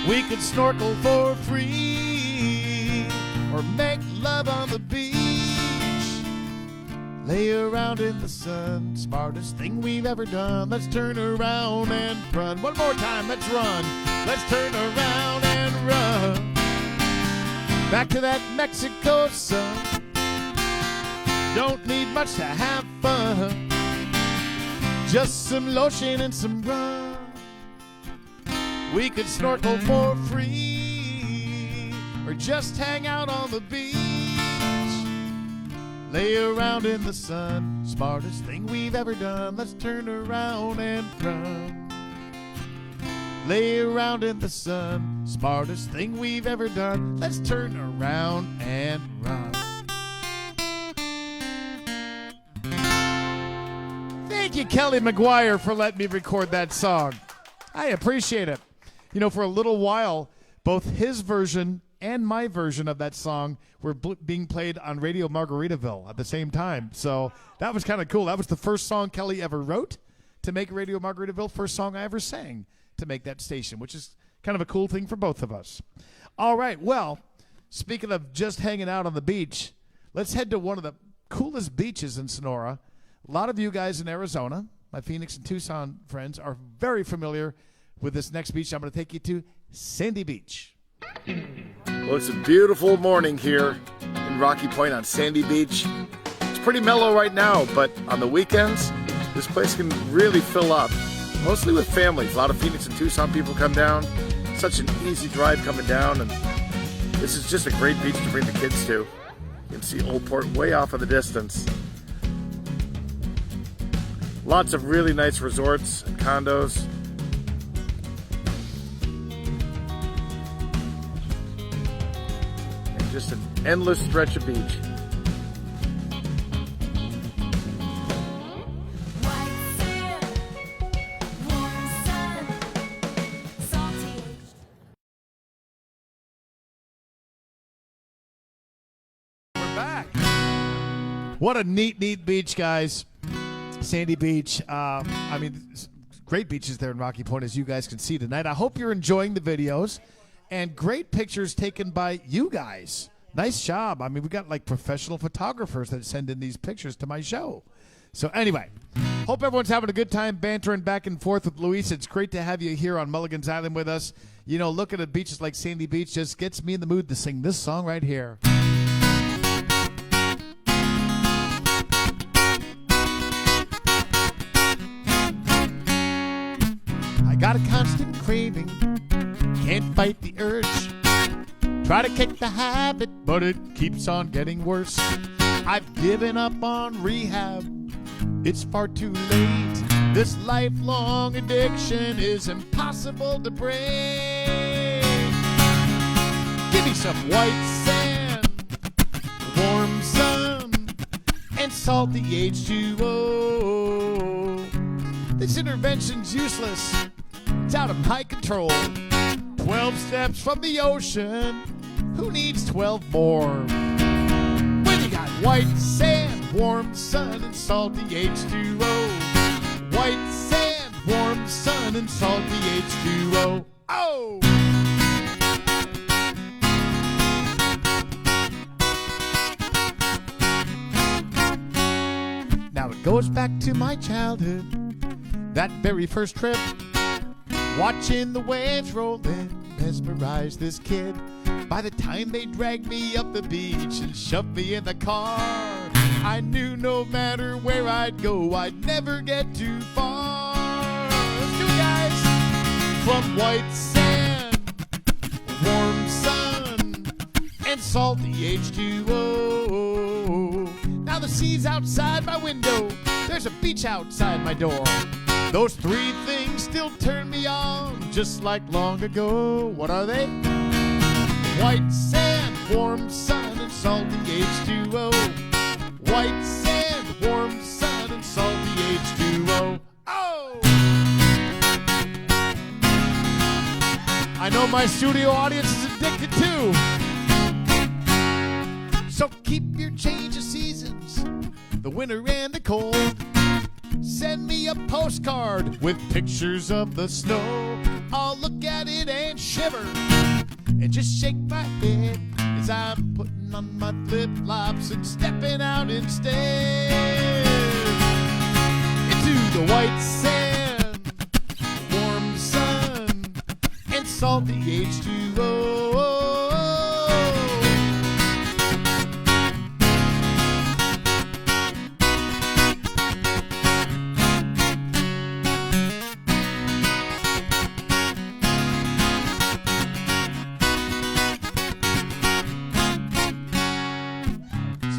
We could snorkel for free or make love on the beach. Lay around in the sun, smartest thing we've ever done. Let's turn around and run. One more time, let's run. Let's turn around and run back to that Mexico sun. Don't need much to have fun, just some lotion and some rum. We could snorkel for free or just hang out on the beach. Lay around in the sun, smartest thing we've ever done. Let's turn around and run. Lay around in the sun, smartest thing we've ever done. Let's turn around and run. Thank you, Kelly McGuire, for letting me record that song. I appreciate it. You know, for a little while, both his version and my version of that song were being played on Radio Margaritaville at the same time. So that was kind of cool. That was the first song Kelly ever wrote to make Radio Margaritaville, first song I ever sang to make that station, which is kind of a cool thing for both of us. All right, well, speaking of just hanging out on the beach, let's head to one of the coolest beaches in Sonora. A lot of you guys in Arizona, my Phoenix and Tucson friends, are very familiar with this next beach. I'm going to take you to Sandy Beach. Well, it's a beautiful morning here in Rocky Point on Sandy Beach. It's pretty mellow right now, but on the weekends, this place can really fill up, mostly with families. A lot of Phoenix and Tucson people come down. Such an easy drive coming down, and this is just a great beach to bring the kids to. You can see Old Port way off in the distance. Lots of really nice resorts and condos. And just an endless stretch of beach. We're back. What a neat beach, guys. Sandy Beach. I mean, great beaches there in Rocky Point, as you guys can see tonight. I hope you're enjoying the videos and great pictures taken by you guys. Nice job. I mean, we got like professional photographers that send in these pictures to my show. So anyway, hope everyone's having a good time bantering back and forth with Luis. It's great to have you here on Mulligan's Island with us. You know, looking at beaches like Sandy Beach just gets me in the mood to sing this song right here. I got a constant craving, can't fight the urge. Try to kick the habit, but it keeps on getting worse. I've given up on rehab, it's far too late. This lifelong addiction is impossible to break. Give me some white sand, warm sun, and salty H2O. This intervention's useless. It's out of my control. 12 steps from the ocean. Who needs 12 more? When you got white sand, warm sun, and salty H2O. White sand, warm sun, and salty H2O. Oh! Now it goes back to my childhood, that very first trip. Watching the waves roll in mesmerized this kid. By the time they dragged me up the beach and shoved me in the car, I knew no matter where I'd go, I'd never get too far. Let's do it, guys. From white sand, warm sun, and salty H2O. Now the sea's outside my window. There's a beach outside my door. Those three things still turn me on, just like long ago. What are they? White sand, warm sun, and salty H2O. White sand, warm sun, and salty H2O. Oh! I know my studio audience is addicted too. So keep your change of seasons, the winter and the cold. Send me a postcard with pictures of the snow. I'll look at it and shiver and just shake my head as I'm putting on my flip-flops and stepping out instead into the white sand, warm sun, and salty H2O.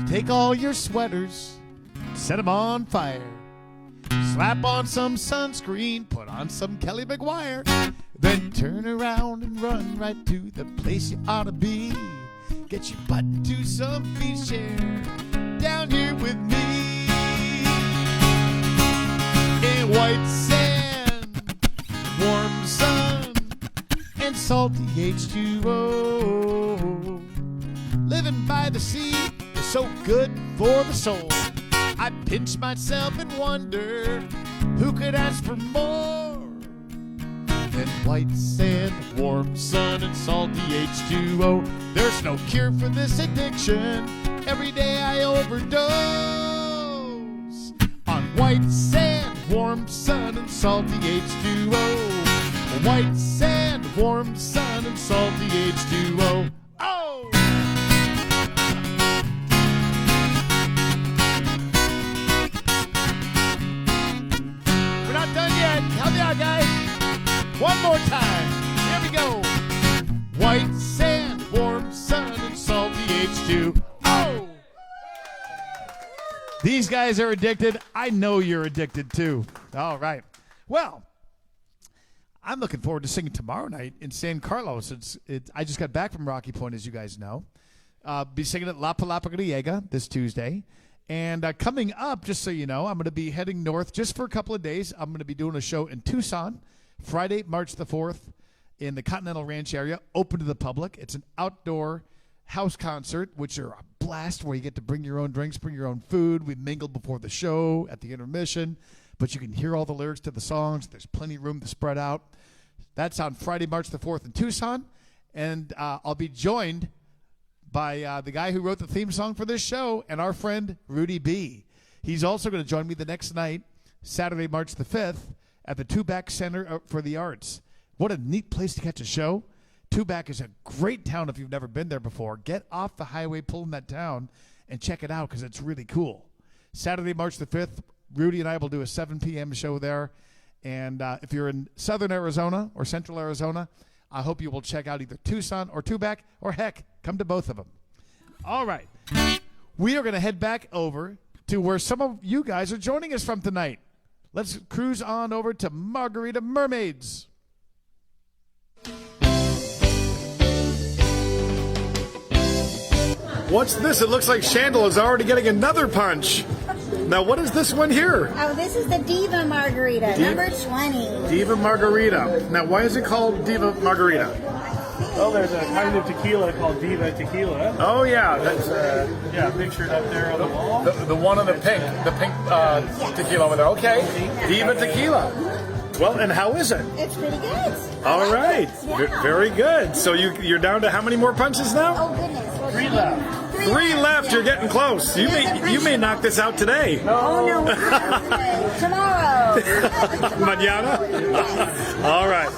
Take all your sweaters, set them on fire. Slap on some sunscreen, put on some Kelly McGuire. Then turn around and run right to the place you ought to be. Get your butt into some beach chair down here with me. In white sand, warm sun, and salty H2O. Living by the sea is so good for the soul. I pinch myself and wonder who could ask for more than white sand, warm sun, and salty H2O. There's no cure for this addiction. Every day I overdose on white sand, warm sun, and salty H2O. White sand, warm sun, and salty H2O. Oh! Help me out, guys. One more time. Here we go. White sand, warm sun, and salty H2O. These guys are addicted. I know you're addicted too. All right. Well, I'm looking forward to singing tomorrow night in San Carlos. I just got back from Rocky Point, as you guys know. Be singing at La Palapa Griega this Tuesday. And coming up, just so you know, I'm going to be heading north just for a couple of days. I'm going to be doing a show in Tucson, Friday, March the 4th, in the Continental Ranch area, open to the public. It's an outdoor house concert, which are a blast, where you get to bring your own drinks, bring your own food. We mingle before the show at the intermission, but you can hear all the lyrics to the songs. There's plenty of room to spread out. That's on Friday, March the 4th in Tucson. And I'll be joined by the guy who wrote the theme song for this show and our friend Rudy B. He's also going to join me the next night, Saturday, March the 5th, at the Tubac Center for the Arts. What a neat place to catch a show. Tubac is a great town if you've never been there before. Get off the highway, pull in that town, and check it out because it's really cool. Saturday, March the 5th, Rudy and I will do a 7 p.m. show there. And if you're in southern Arizona or central Arizona, I hope you will check out either Tucson or Tubac, or heck, come to both of them. All right. We are going to head back over to where some of you guys are joining us from tonight. let's cruise on over to Margarita Mermaids. What's this? It looks like Chandel is already getting another punch. Now, what is this one here? Oh, this is the Diva Margarita, number 20. Diva Margarita. Now, why is it called Diva Margarita? Oh, there's a kind of tequila called Diva Tequila. Oh, yeah. That's Pictured up there on the wall. the one in the pink tequila over there. Okay. Diva Tequila. Well, and how is it? It's pretty good. All right. Yeah. Very good. So you're down to how many more punches now? Oh, goodness. 3 left. Three left. You're getting close. You may knock this out today. Oh, no. Tomorrow. Mañana? All right.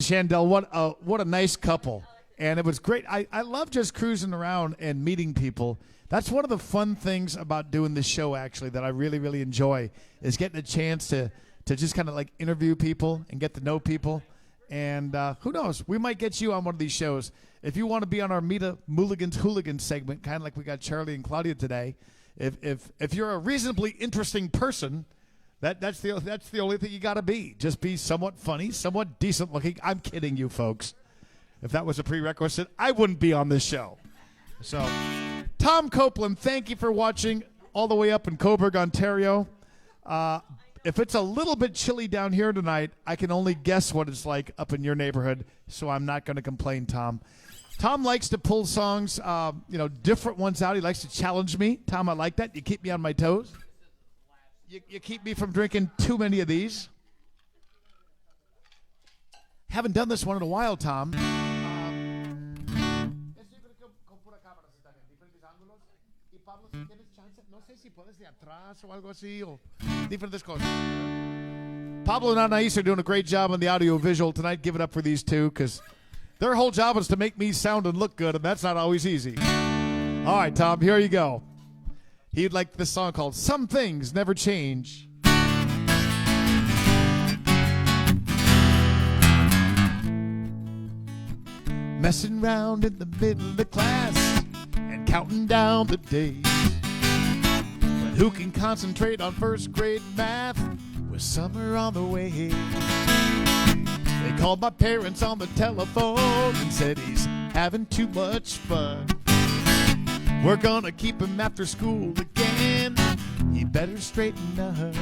Chandel, what a nice couple. And it was great. I love just cruising around and meeting people. That's one of the fun things about doing this show, actually, that I really, really enjoy, is getting a chance to just kind of like interview people and get to know people. And who knows, we might get you on one of these shows. If you want to be on our Meet a Mulligan's Hooligan segment, kind of like we got Charlie and Claudia today, if you're a reasonably interesting person, that's the only thing you got to be. Just be somewhat funny, somewhat decent looking. I'm kidding you, folks. If that was a prerequisite, I wouldn't be on this show. So, Tom Copeland, thank you for watching all the way up in Coburg, Ontario. If it's a little bit chilly down here tonight, I can only guess what it's like up in your neighborhood, so I'm not going to complain, Tom. Tom likes to pull songs, different ones out. He likes to challenge me. Tom, I like that. You keep me on my toes. You keep me from drinking too many of these. Haven't done this one in a while, Tom. Pablo and Anais are doing a great job on the audio visual tonight. Give it up for these two, because their whole job is to make me sound and look good, and that's not always easy. All right, Tom, here you go. He'd like this song called Some Things Never Change. Messing around in the middle of class and counting down the days. But who can concentrate on first grade math with summer on the way? They called my parents on the telephone and said he's having too much fun. We're gonna keep him after school again. He better straighten up.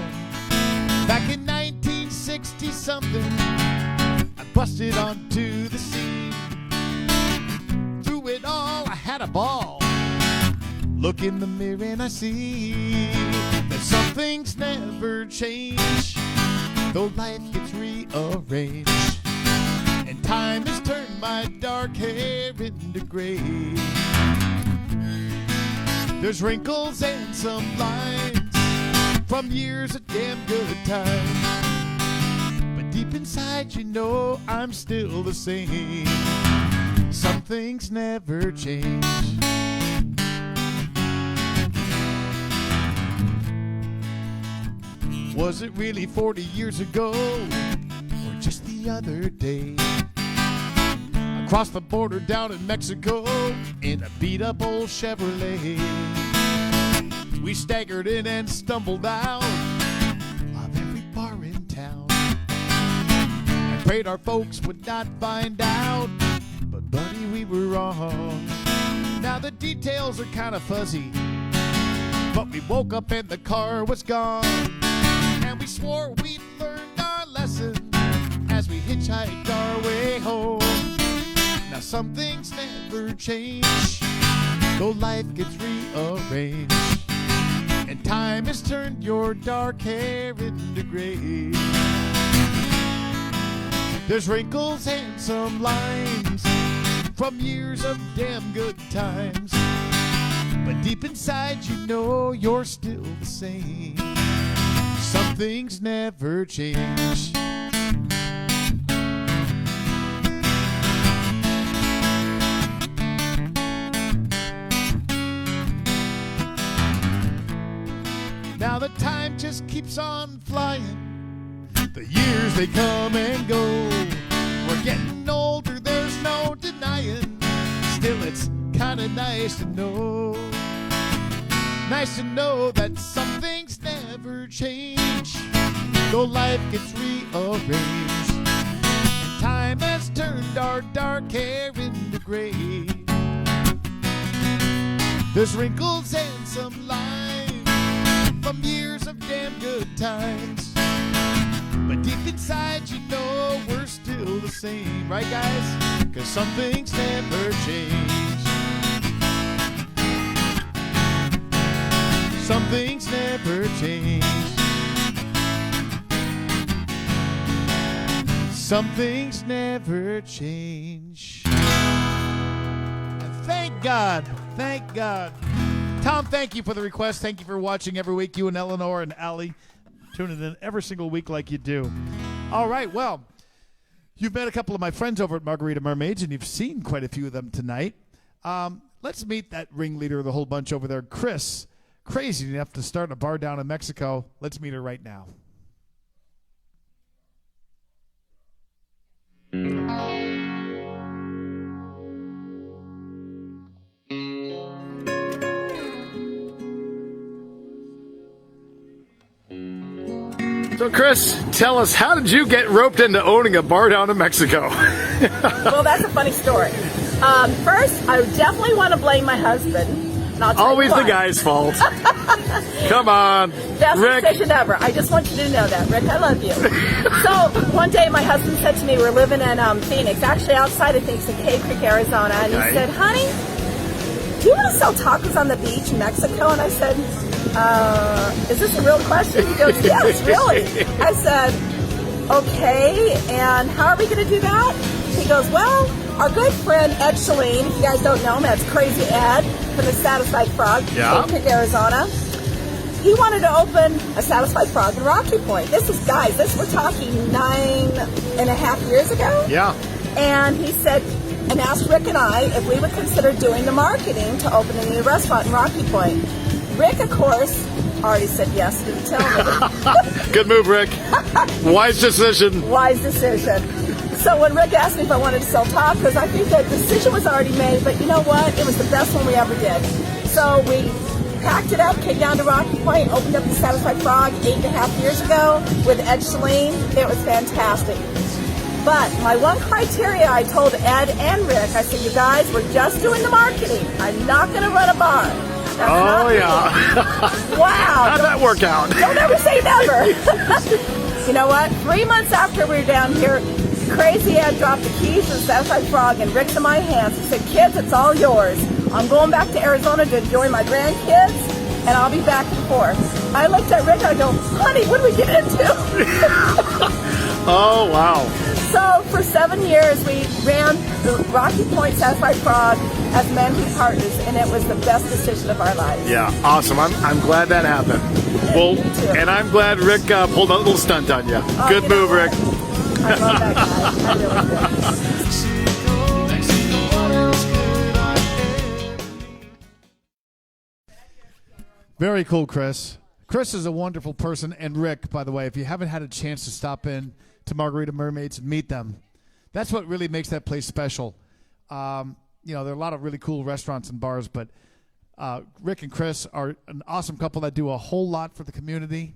Back in 1960-something, I busted onto the scene. Through it all, I had a ball. Look in the mirror and I see that some things never change, though life gets rearranged. And time has turned my dark hair into gray. There's wrinkles and some lines from years of damn good times. But deep inside, you know I'm still the same. Some things never change. Was it really 40 years ago, or just the other day? Across the border down in Mexico in a beat-up old Chevrolet. We staggered in and stumbled out of every bar in town. I prayed our folks would not find out, but buddy, we were wrong. Now the details are kind of fuzzy, but we woke up and the car was gone. And we swore we'd learned our lesson as we hitchhiked our way home. Now some things never change, though life gets rearranged. And time has turned your dark hair into gray. There's wrinkles and some lines from years of damn good times. But deep inside you know you're still the same. Some things never change. Now the time just keeps on flying. The years they come and go. We're getting older, there's no denying. Still it's kinda nice to know. Nice to know that some things never change, though life gets rearranged, and time has turned our dark hair into gray. There's wrinkles and some lines from years of damn good times, but deep inside you know we're still the same, right guys? 'Cause some things never change. Some things never change. Some things never change. And thank God. Thank God. Tom, thank you for the request. Thank you for watching every week. You and Eleanor and Allie tuning in every single week like you do. All right, well, you've met a couple of my friends over at Margarita Mermaids, and you've seen quite a few of them tonight. Let's meet that ringleader of the whole bunch over there, Chris. Crazy enough to start a bar down in Mexico. Let's meet her right now. So, Chris, tell us, how did you get roped into owning a bar down in Mexico? Well, that's a funny story. First, I definitely want to blame my husband. Always the guy's fault. Come on, Best Rick. decision ever. I just want you to know that, Rick. I love you. So one day, my husband said to me, we're living in Phoenix, actually outside of Phoenix in Cave Creek, Arizona, and he said, "Honey, do you want to sell tacos on the beach in Mexico?" And I said, "Is this a real question?" He goes, "Yes, really." I said, "Okay, and how are we going to do that?" He goes, "Well, our good friend Ed Shalene, if you guys don't know him, that's Crazy Ed from the Satisfied Frog, Cave Creek, Arizona. He wanted to open a Satisfied Frog in Rocky Point." This is, guys, we're talking 9.5 years ago. Yeah. And he said, and asked Rick and I if we would consider doing the marketing to open a new restaurant in Rocky Point. Rick, of course, already said yes, didn't tell me. Good move, Rick. Wise decision. Wise decision. So when Rick asked me if I wanted to sell tacos, I think the decision was already made, but you know what? It was the best one we ever did. So we packed it up, came down to Rocky Point, opened up the Satisfied Frog 8.5 years ago with Ed Shalene. It was fantastic. But my one criteria, I told Ed and Rick, I said, "You guys, we're just doing the marketing. I'm not going to run a bar." Oh, yeah. Wow. How'd that work out? Don't ever say never. You know what? 3 months after we were down here, Crazy Ed dropped the keys to the Satisfied Frog and Rick's in my hands. He said, "Kids, it's all yours. I'm going back to Arizona to enjoy my grandkids, and I'll be back and forth." I looked at Rick and I go, "Honey, what did we get into?" Oh, wow. So for 7 years, we ran the Rocky Point Satisfied Frog as managing partners, and it was the best decision of our lives. Yeah, awesome. I'm glad that happened. Well, me too. and I'm glad Rick pulled a little stunt on you. Oh, Good you know move, what? Rick. I love that guy. I really do. Very cool, Chris. Chris is a wonderful person. And Rick, by the way, if you haven't had a chance to stop in to Margarita Mermaids and meet them, that's what really makes that place special. There are a lot of really cool restaurants and bars, but Rick and Chris are an awesome couple that do a whole lot for the community.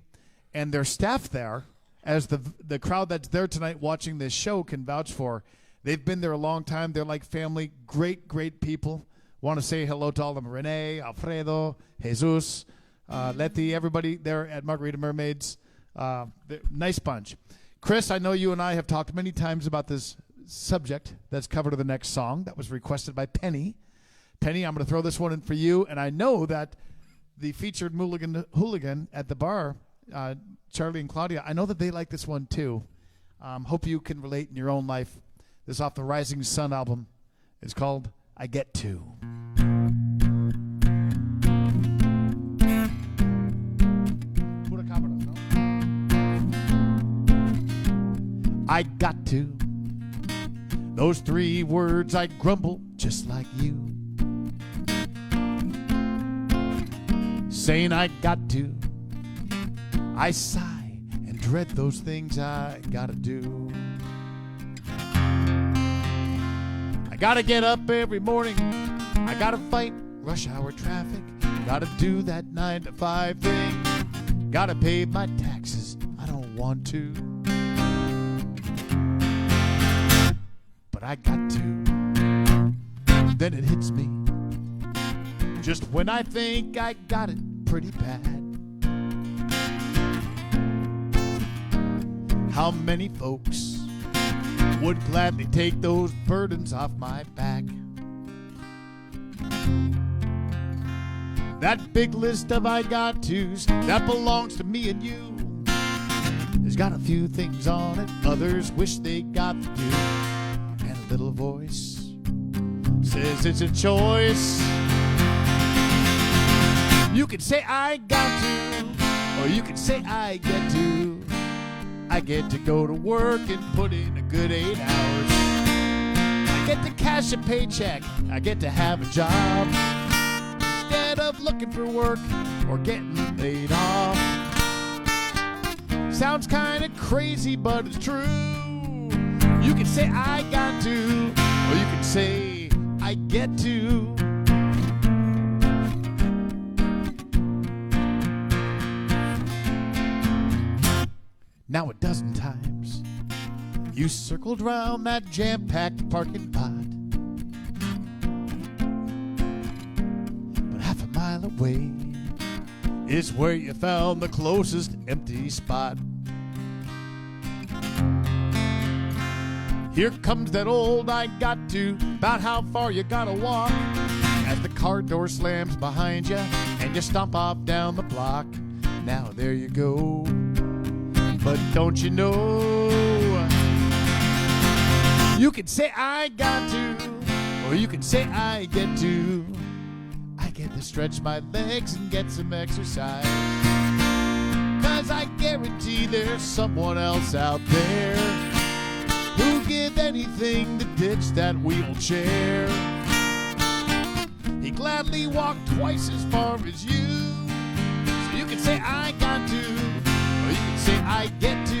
And their staff there, as the crowd that's there tonight watching this show can vouch for, they've been there a long time. They're like family, great, great people. Want to say hello to all of them. Renee, Alfredo, Jesus, Letty, everybody there at Margarita Mermaids. Nice bunch. Chris, I know you and I have talked many times about this subject that's covered in the next song that was requested by Penny. Penny, I'm going to throw this one in for you, and I know that the featured Mulligan hooligan at the bar, Charlie and Claudia, I know that they like this one too. Hope you can relate in your own life. This is off the Rising Sun album. It's called I Get To. I got to. Those 3 words I grumble just like you. Saying I got to. I sigh and dread those things I gotta do. I gotta get up every morning, I gotta fight rush hour traffic. Gotta do that 9 to 5 thing. Gotta pay my taxes. I don't want to, but I got to. Then it hits me just when I think I got it pretty bad. How many folks would gladly take those burdens off my back? That big list of I got tos that belongs to me and you has got a few things on it others wish they got to do. And a little voice says it's a choice. You can say I got to, or you can say I get to. I get to go to work and put in a good 8 hours. I get to cash a paycheck. I get to have a job instead of looking for work or getting laid off. Sounds kind of crazy, but it's true. You can say I got to, or you can say I get to. Now a dozen times you circled round that jam-packed parking lot, but half a mile away is where you found the closest empty spot. Here comes that old I got to, about how far you gotta walk, as the car door slams behind you and you stomp off down the block. Now there you go. But don't you know, you can say I got to, or you can say I get to. I get to stretch my legs and get some exercise, 'cause I guarantee there's someone else out there who'll give anything to ditch that wheelchair. He'd gladly walk twice as far as you. So you can say I got to, or you can say I get to.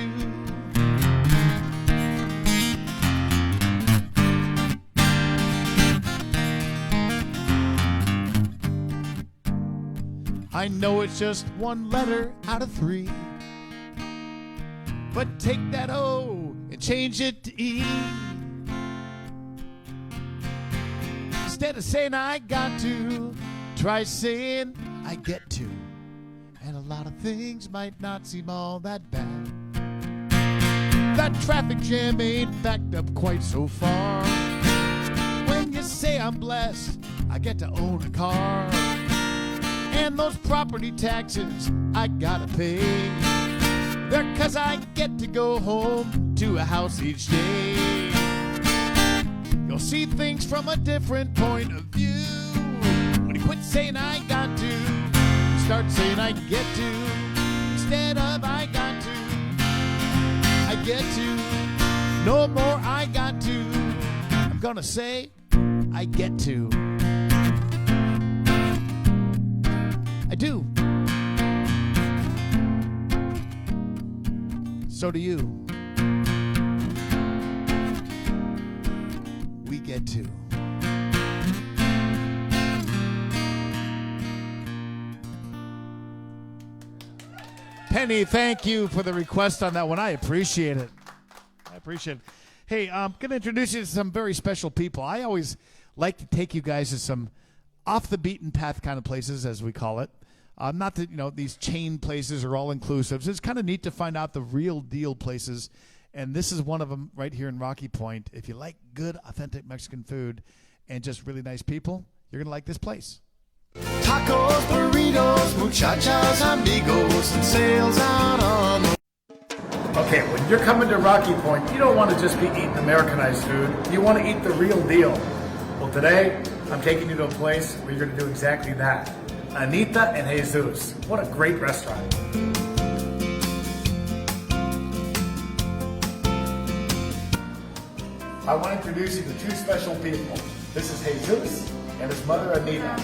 I know it's just one letter out of 3, but take that O and change it to E. Instead of saying I got to, try saying I get to. And a lot of things might not seem all that bad. That traffic jam ain't backed up quite so far. When you say I'm blessed, I get to own a car. And those property taxes I gotta pay, they're 'cause I get to go home to a house each day. You'll see things from a different point of view when you quit saying I got to, you start saying I get to. Instead of I got to, I get to. No more I got to, I'm gonna say I get to. I do. So do you. We get to. Penny, thank you for the request on that one. I appreciate it. Hey, I'm going to introduce you to some very special people. I always like to take you guys to some off the beaten path kind of places, as we call it. Not that, these chain places are all inclusive. It's kind of neat to find out the real deal places. And this is one of them right here in Rocky Point. If you like good, authentic Mexican food and just really nice people, you're going to like this place. Tacos, burritos, muchachas, amigos, and sails out on the... Okay, when you're coming to Rocky Point, you don't want to just be eating Americanized food. You want to eat the real deal. Well, today, I'm taking you to a place where you're going to do exactly that. Anita and Jesus. What a great restaurant. I want to introduce you to two special people. This is Jesus and his mother Anita.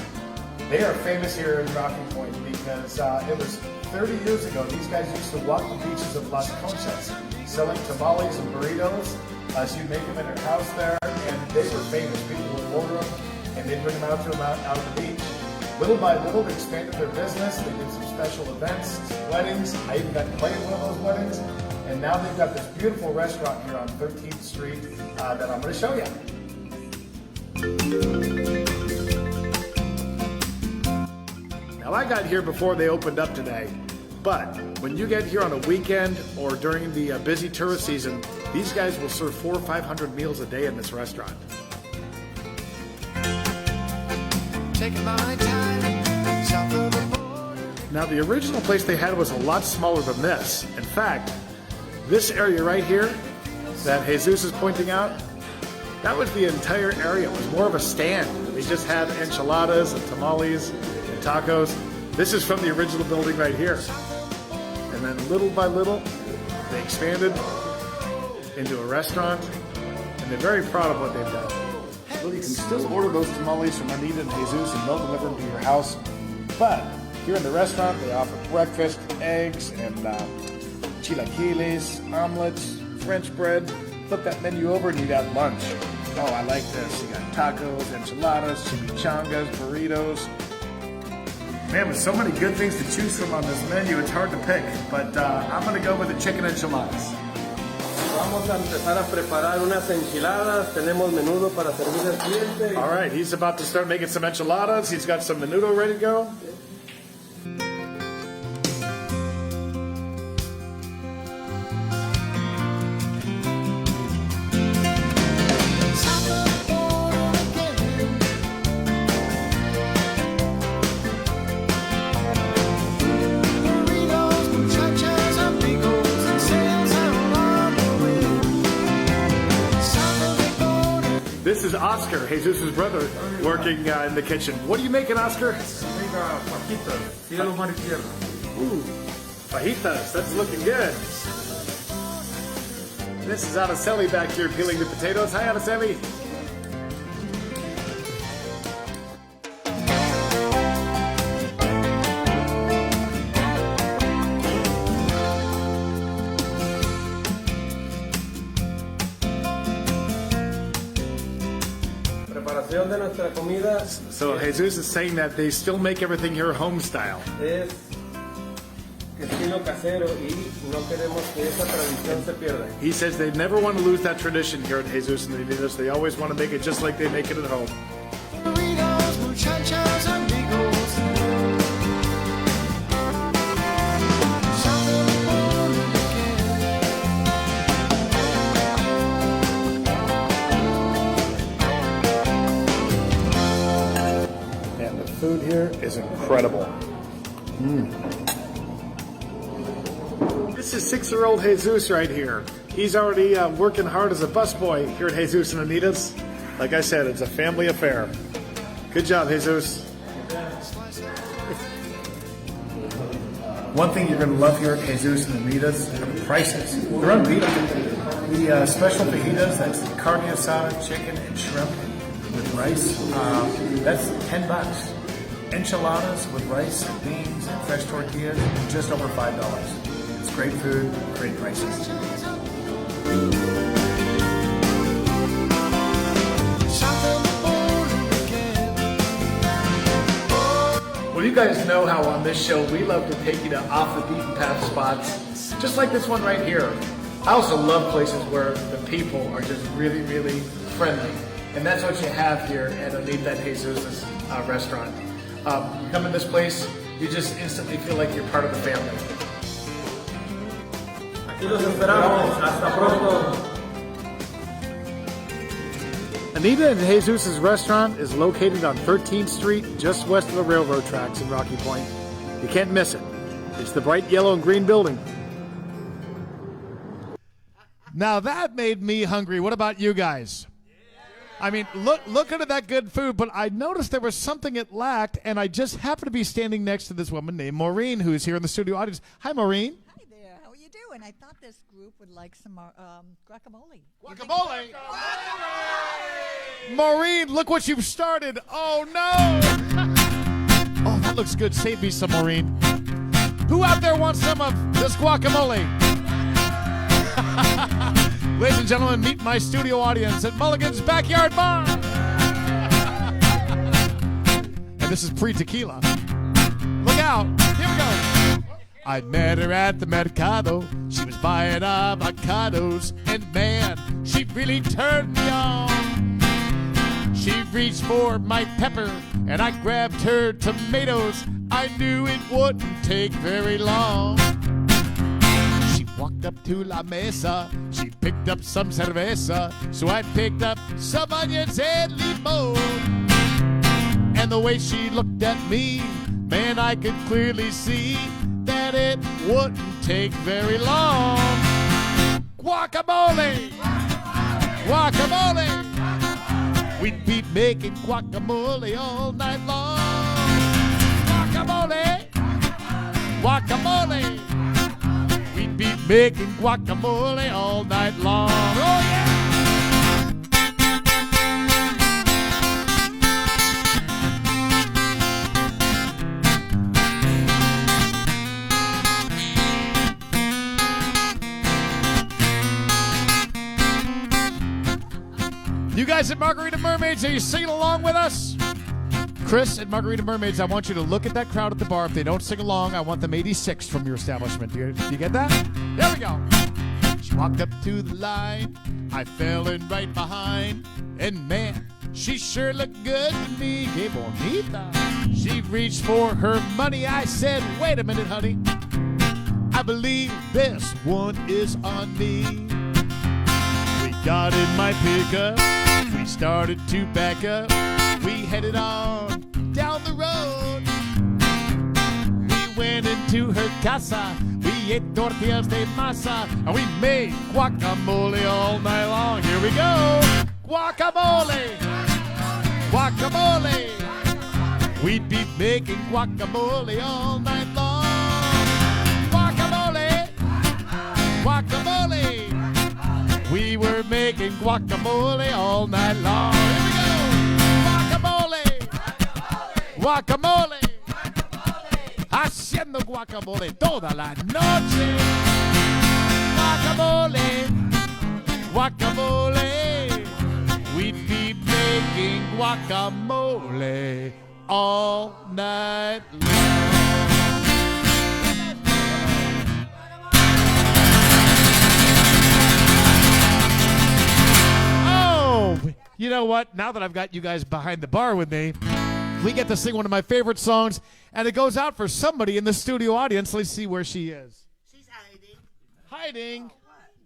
They are famous here in Rocky Point because it was 30 years ago. These guys used to walk the beaches of Las Conchas selling tamales and burritos. So you'd make them in their house there, and they were famous. People would order them. and they bring them out to them out on the beach. Little by little, they expanded their business. They did some special events, some weddings. I even got to play at one of those weddings. And now they've got this beautiful restaurant here on 13th Street that I'm going to show you. Now, I got here before they opened up today, but when you get here on a weekend or during the busy tourist season, these guys will serve 400 or 500 meals a day in this restaurant. Taking my time, south of the border. Now, the original place they had was a lot smaller than this. In fact, this area right here that Jesus is pointing out, that was the entire area. It was more of a stand. They just had enchiladas and tamales and tacos. This is from the original building right here. And then little by little, they expanded into a restaurant, and they're very proud of what they've done. Well, you can still order those tamales from Anita and Jesus, and they'll deliver them to your house. But here in the restaurant, they offer breakfast, eggs, and chilaquiles, omelets, French bread. Flip that menu over and you got lunch. Oh, I like this. You got tacos, enchiladas, chimichangas, burritos. Man, with so many good things to choose from on this menu, it's hard to pick. But I'm going to go with the chicken enchiladas. Vamos a empezar a preparar unas enchiladas. Tenemos menudo para servir al cliente. All right, he's about to start making some enchiladas. He's got some menudo ready to go. This is Oscar, Jesus' brother, working in the kitchen. What are you making, Oscar? Ooh, fajitas. That's looking good. This is Araceli back here peeling the potatoes. Hi, Araceli. De nuestra comida So Jesus is saying that they still make everything here home style. es estilo casero y no queremos que esa tradición se pierda. He says they never want to lose that tradition here at Jesus and Anita's. They always want to make it just like they make it at home. Burritos, muchachas, amigos. South of the border And the food here is incredible. This is 6-year-old Jesus right here. He's already working hard as a busboy here at Jesus and Anita's. Like I said, it's a family affair. Good job, Jesus. One thing you're going to love here at Jesus and Anita's are the prices. They're unbeatable. The special fajitas, that's carne asada, chicken, and shrimp with rice. That's $10. Enchiladas with rice and beans and fresh tortillas, just over $5. It's great food, great prices. Well, you guys know how on this show we love to take you to off the beaten path spots, just like this one right here. I also love places where the people are just really, really friendly. And that's what you have here at Anita and Jesus' restaurant. You come in this place, you just instantly feel like you're part of the family. Aquí los esperamos. Hasta pronto. Anita and Jesus' restaurant is located on 13th Street, just west of the railroad tracks in Rocky Point. You can't miss it. It's the bright yellow and green building. Now that made me hungry. What about you guys? I mean, look at that good food, but I noticed there was something it lacked, and I just happened to be standing next to this woman named Maureen, who's here in the studio audience. Hi, Maureen. Hi there. How are you doing? I thought this group would like some guacamole. Guacamole! Maureen, look what you've started. Oh, no! Oh, that looks good. Save me some, Maureen. Who out there wants some of this guacamole? Ladies and gentlemen, meet my studio audience at Mulligan's Backyard Bar. This is pre-tequila. Look out. Here we go. I met her at the Mercado. She was buying avocados. And man, she really turned me on. She reached for my pepper, and I grabbed her tomatoes. I knew it wouldn't take very long. She walked up to La Mesa. She picked up some cerveza. So I picked up some onions and limon. And the way she looked at me, man, I could clearly see that it wouldn't take very long. Guacamole! Guacamole! We'd be making guacamole all night long. Guacamole! Guacamole! We'd be making guacamole all night long. Oh, yeah! You guys at Margarita Mermaids, are you singing along with us? Chris at Margarita Mermaids, I want you to look at that crowd at the bar. If they don't sing along, I want them 86 from your establishment. Do you get that? There we go. She walked up to the line. I fell in right behind. And man, she sure looked good to me. Que bonita. She reached for her money. I said, wait a minute, honey. I believe this one is on me. We got in my pickup. We started to back up. We headed on down the road. We went into her casa. We ate tortillas de masa. And we made guacamole all night long. Here we go. Guacamole. Guacamole. We'd be making guacamole all night long. Guacamole. Guacamole. We were making guacamole all night long. Here we go. Guacamole. Guacamole. Haciendo guacamole toda la noche. Guacamole. Guacamole. We'd be making guacamole all night long. You know what? Now that I've got you guys behind the bar with me, we get to sing one of my favorite songs, and it goes out for somebody in the studio audience. Let's see where she is. She's hiding. Hiding?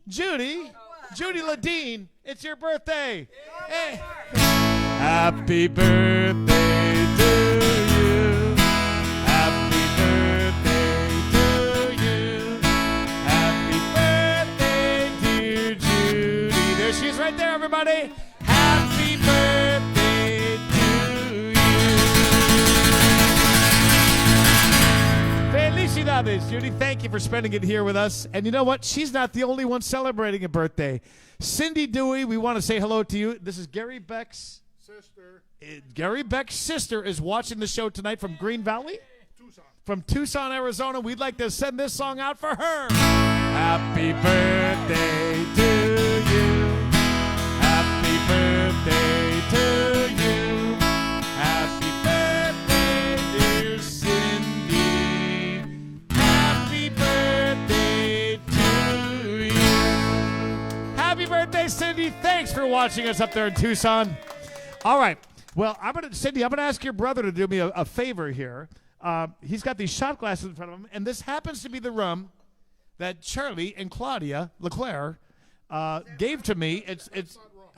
Judy? Judy Ladine, it's your birthday. Hey. Happy birthday to you. Happy birthday to you. Happy birthday, dear Judy. There she is right there, everybody. Happy birthday to you. Felicidades, Judy. Thank you for spending it here with us. And you know what? She's not the only one celebrating a birthday. Cindy Dewey, we want to say hello to you. This is Gary Beck's sister. Gary Beck's sister is watching the show tonight from Green Valley? Tucson. From Tucson, Arizona. We'd like to send this song out for her. Happy birthday to you. Happy birthday to you. Happy birthday, dear Cindy. Happy birthday to you. Happy birthday, Cindy. Thanks for watching us up there in Tucson. All right. Well, Cindy, I'm going to ask your brother to do me a favor here. He's got these shot glasses in front of him, and this happens to be the rum that Charlie and Claudia LeClaire gave to me.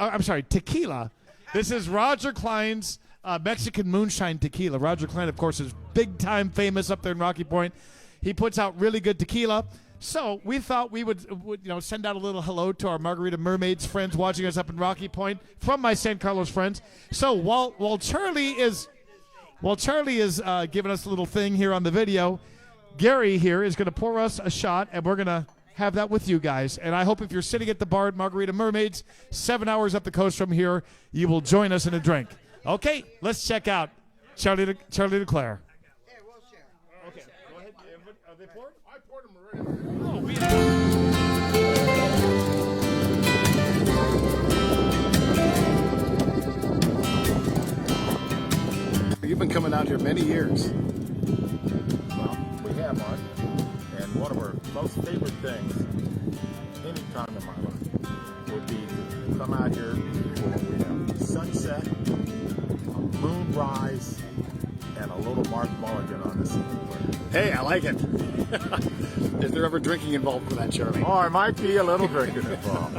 I'm sorry, tequila. This is Roger Klein's Mexican moonshine tequila. Roger Klein, of course, is big time famous up there in Rocky Point. He puts out really good tequila. So we thought we would send out a little hello to our Margarita Mermaids friends watching us up in Rocky Point from my San Carlos friends. So while Charlie is giving us a little thing here on the video, Gary here is going to pour us a shot, and we're going to have that with you guys. And I hope if you're sitting at the bar at Margarita Mermaids, 7 hours up the coast from here, you will join us in a drink. Okay, let's check out Charlie LeClaire. Okay, go ahead. Are they poured? I poured them already. Oh, we You've been coming out around here many years. Well, we have, Mark. And one of our most favorite things any time in my life would be to come out here before we have sunset, a moonrise, and a little Mark Mulligan on the CD player. Hey, I like it. Is there ever drinking involved with that, Charlie? Oh, there might be a little drinking involved.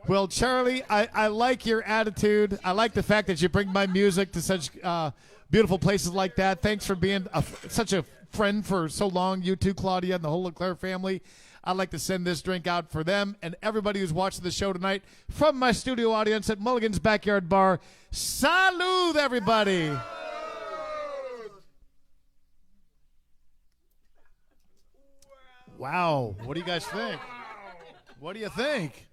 Well, Charlie, I like your attitude. I like the fact that you bring my music to such beautiful places like that. Thanks for being such a friend for so long, you too, Claudia, and the whole LeClaire family. I'd like to send this drink out for them and everybody who's watching the show tonight from my studio audience at Mulligan's Backyard Bar. Salud, everybody. Wow. What do you guys think? What do you think?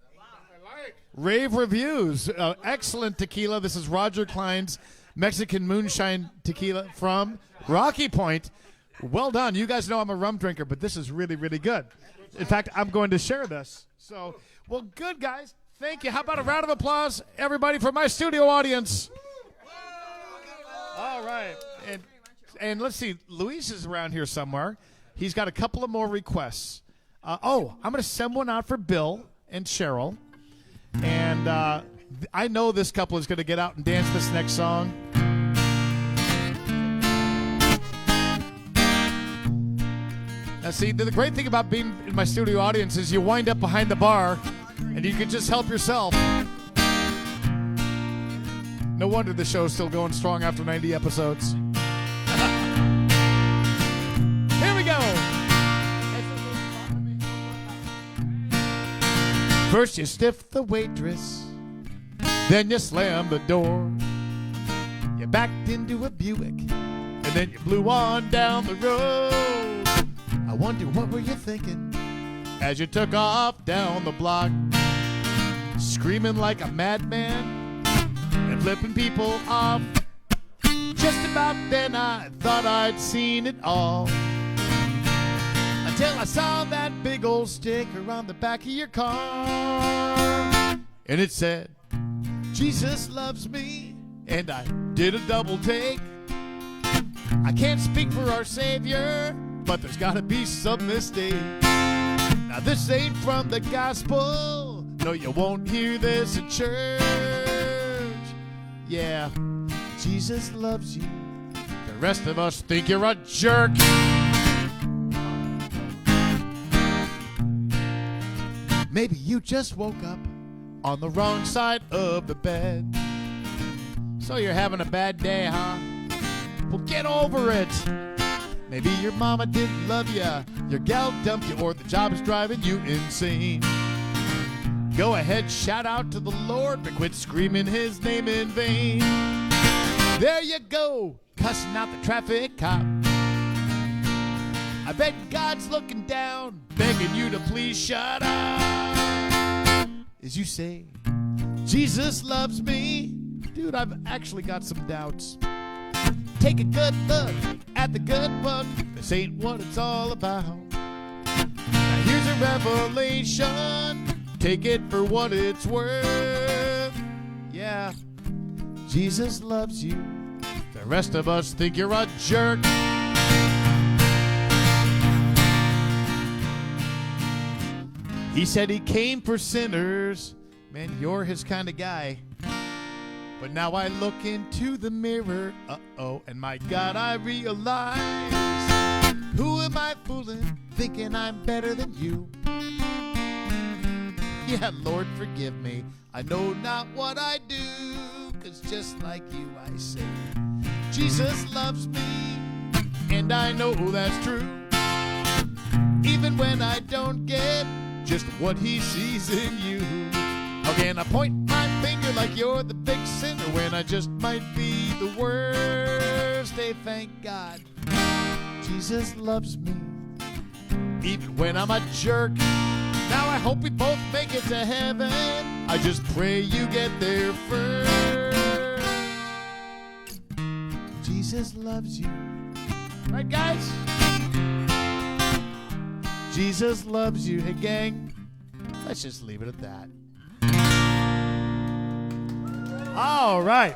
Rave reviews. Excellent tequila. This is Roger Klein's Mexican Moonshine Tequila from Rocky Point. Well done. You guys know I'm a rum drinker, but this is really, really good. In fact, I'm going to share this. So, well, good, guys. Thank you. How about a round of applause, everybody, for my studio audience? All right. And let's see. Luis is around here somewhere. He's got a couple of more requests. I'm going to send one out for Bill and Cheryl. And I know this couple is going to get out and dance this next song. Now, see, the great thing about being in my studio audience is you wind up behind the bar, and you can just help yourself. No wonder the show's still going strong after 90 episodes. Here we go. First you stiff the waitress, then you slammed the door. You backed into a Buick, and then you blew on down the road. I wonder what were you thinking as you took off down the block, screaming like a madman and flipping people off. Just about then I thought I'd seen it all, until I saw that big old sticker on the back of your car. And it said, Jesus loves me. And I did a double take. I can't speak for our Savior, but there's gotta be some mistake. Now this ain't from the gospel. No, you won't hear this at church. Yeah, Jesus loves you. The rest of us think you're a jerk. Maybe you just woke up on the wrong side of the bed. So you're having a bad day, huh? Well, get over it. Maybe your mama didn't love you, your gal dumped you, or the job is driving you insane. Go ahead, shout out to the Lord, but quit screaming his name in vain. There you go, cussing out the traffic cop. I bet God's looking down, begging you to please shut up. As you say, Jesus loves me. Dude, I've actually got some doubts. Take a good look at the good book. This ain't what it's all about. Now here's a revelation. Take it for what it's worth. Yeah, Jesus loves you. The rest of us think you're a jerk. He said he came for sinners. Man, you're his kind of guy. But now I look into the mirror, and my God, I realize, who am I fooling, thinking I'm better than you? Yeah, Lord, forgive me. I know not what I do, 'cause just like you, I say, Jesus loves me, and I know that's true. Even when I don't get just what he sees in you. Okay, and I point my finger like you're the big sinner when I just might be the worst. Hey, thank God, Jesus loves me, even when I'm a jerk. Now I hope we both make it to heaven. I just pray you get there first. Jesus loves you. Right, guys? Jesus loves you. Hey, gang, let's just leave it at that. All right.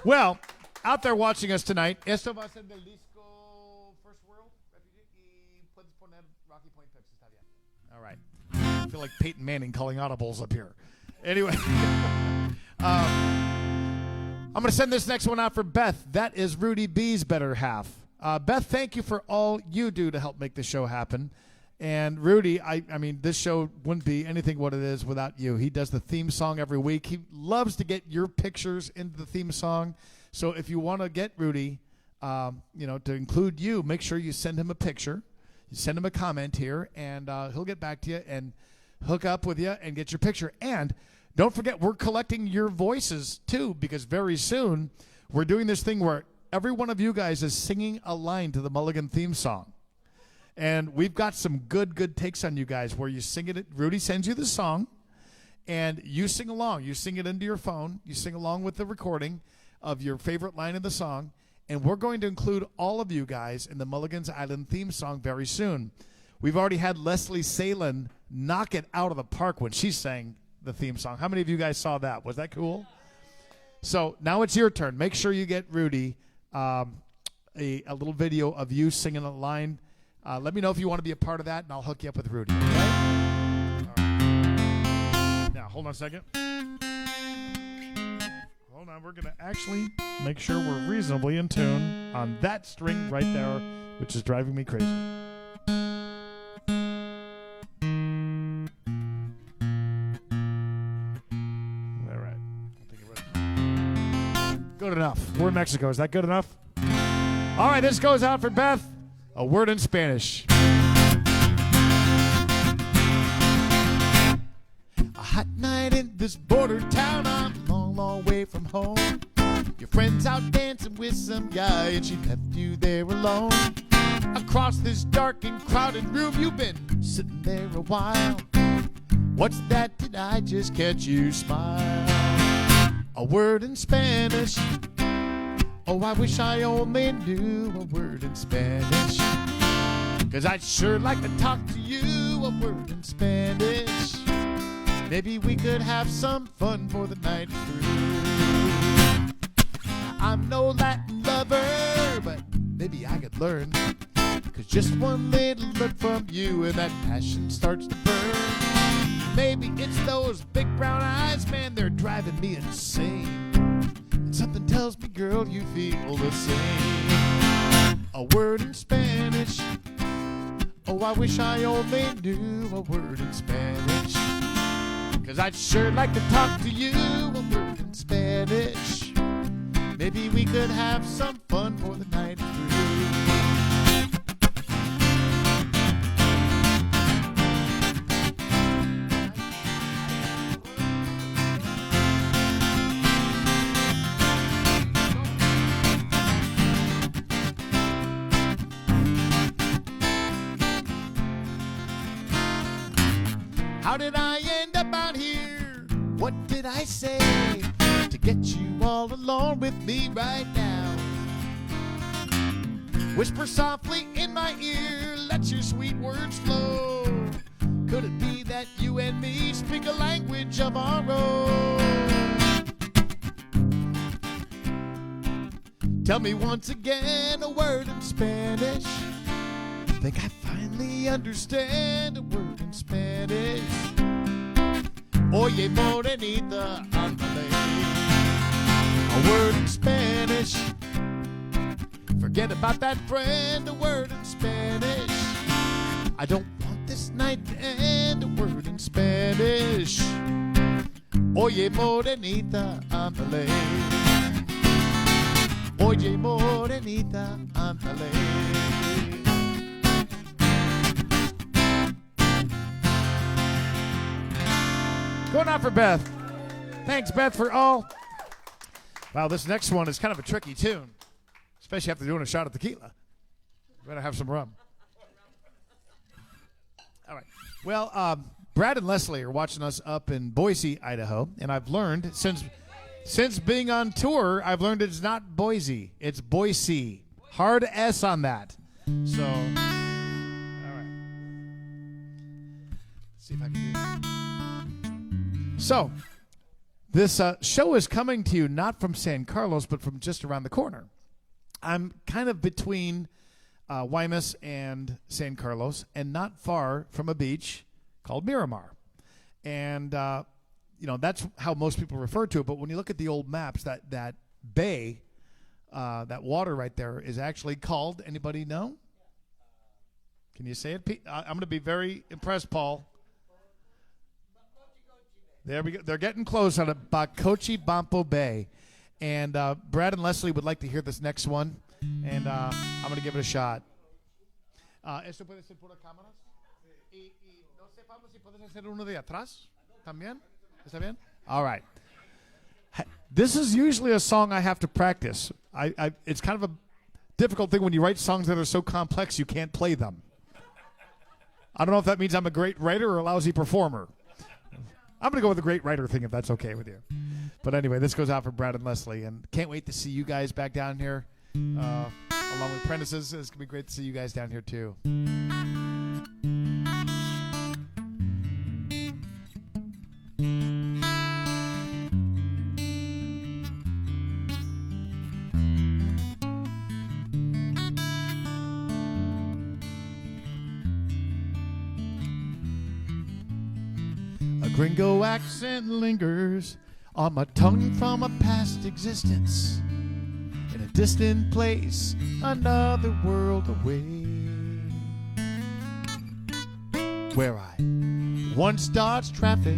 Well, out there watching us tonight, esto va a ser del disco First World Refugee y puedes poner Rocky Point, Texas. Está bien. All right. I feel like Peyton Manning calling audibles up here. Anyway, I'm going to send this next one out for Beth. That is Rudy B's better half. Beth, thank you for all you do to help make the show happen. And Rudy, I mean, this show wouldn't be anything what it is without you. He does the theme song every week. He loves to get your pictures into the theme song. So if you want to get Rudy, to include you, make sure you send him a picture. You send him a comment here, and he'll get back to you and hook up with you and get your picture. And don't forget, we're collecting your voices, too, because very soon we're doing this thing where every one of you guys is singing a line to the Mulligan theme song. And we've got some good takes on you guys where you sing it. Rudy sends you the song, and you sing along. You sing it into your phone. You sing along with the recording of your favorite line of the song. And we're going to include all of you guys in the Mulligan's Island theme song very soon. We've already had Leslie Salen knock it out of the park when she sang the theme song. How many of you guys saw that? Was that cool? So now it's your turn. Make sure you get Rudy a little video of you singing a line. Let me know if you want to be a part of that, and I'll hook you up with Rudy. Okay? All right. Now, hold on a second. Hold on. We're going to actually make sure we're reasonably in tune on that string right there, which is driving me crazy. All right. I think it was good enough. We're in Mexico. Is that good enough? All right. This goes out for Beth. A word in Spanish. A hot night in this border town. I'm a long way from home. Your friend's out dancing with some guy, and she left you there alone. Across this dark and crowded room, you've been sitting there a while. What's that? Did I just catch you smile? A word in Spanish. Oh, I wish I only knew a word in Spanish. 'Cause I'd sure like to talk to you a word in Spanish. Maybe we could have some fun for the night through. I'm no Latin lover, but maybe I could learn. 'Cause just one little look from you and that passion starts to burn. Maybe it's those big brown eyes, man, they're driving me insane. Something tells me, girl, you feel the same. A word in Spanish. Oh, I wish I only knew a word in Spanish. 'Cause I'd sure like to talk to you a word in Spanish. Maybe we could have some fun for the night through. How did I end up out here? What did I say to get you all alone with me right now? Whisper softly in my ear, let your sweet words flow. Could it be that you and me speak a language of our own? Tell me once again a word in Spanish. Think I finally understand a word in Spanish. Oye, morenita, ándale. A word in Spanish. Forget about that friend, a word in Spanish. I don't want this night to end, a word in Spanish. Oye, morenita, ándale. Oye, morenita, ándale. Going out for Beth. Thanks, Beth, for all. Wow, this next one is kind of a tricky tune, especially after doing a shot of tequila. Better have some rum. All right. Well, Brad and Leslie are watching us up in Boise, Idaho, and I've learned since being on tour, I've learned it's not Boise, it's Boise. Hard S on that. So, all right. Let's see if I can do this. So, This show is coming to you not from San Carlos, but from just around the corner. I'm kind of between Guaymas and San Carlos, and not far from a beach called Miramar. And, that's how most people refer to it. But when you look at the old maps, that bay, that water right there is actually called, anybody know? Can you say it, Pete? I'm going to be very impressed, Paul. There we go. They're getting close on it. Bacochi Bampo Bay. And Brad and Leslie would like to hear this next one. And I'm going to give it a shot. ¿Esto puede ser pura cámaras? Y no sé, Pablo, si puedes hacer uno de atrás también. ¿Está bien? All right. This is usually a song I have to practice. It's kind of a difficult thing when you write songs that are so complex you can't play them. I don't know if that means I'm a great writer or a lousy performer. I'm going to go with the great writer thing if that's okay with you. But anyway, this goes out for Brad and Leslie. And can't wait to see you guys back down here along with Prentices. It's going to be great to see you guys down here too. Gringo accent lingers on my tongue from a past existence in a distant place, another world away, where I once dodged traffic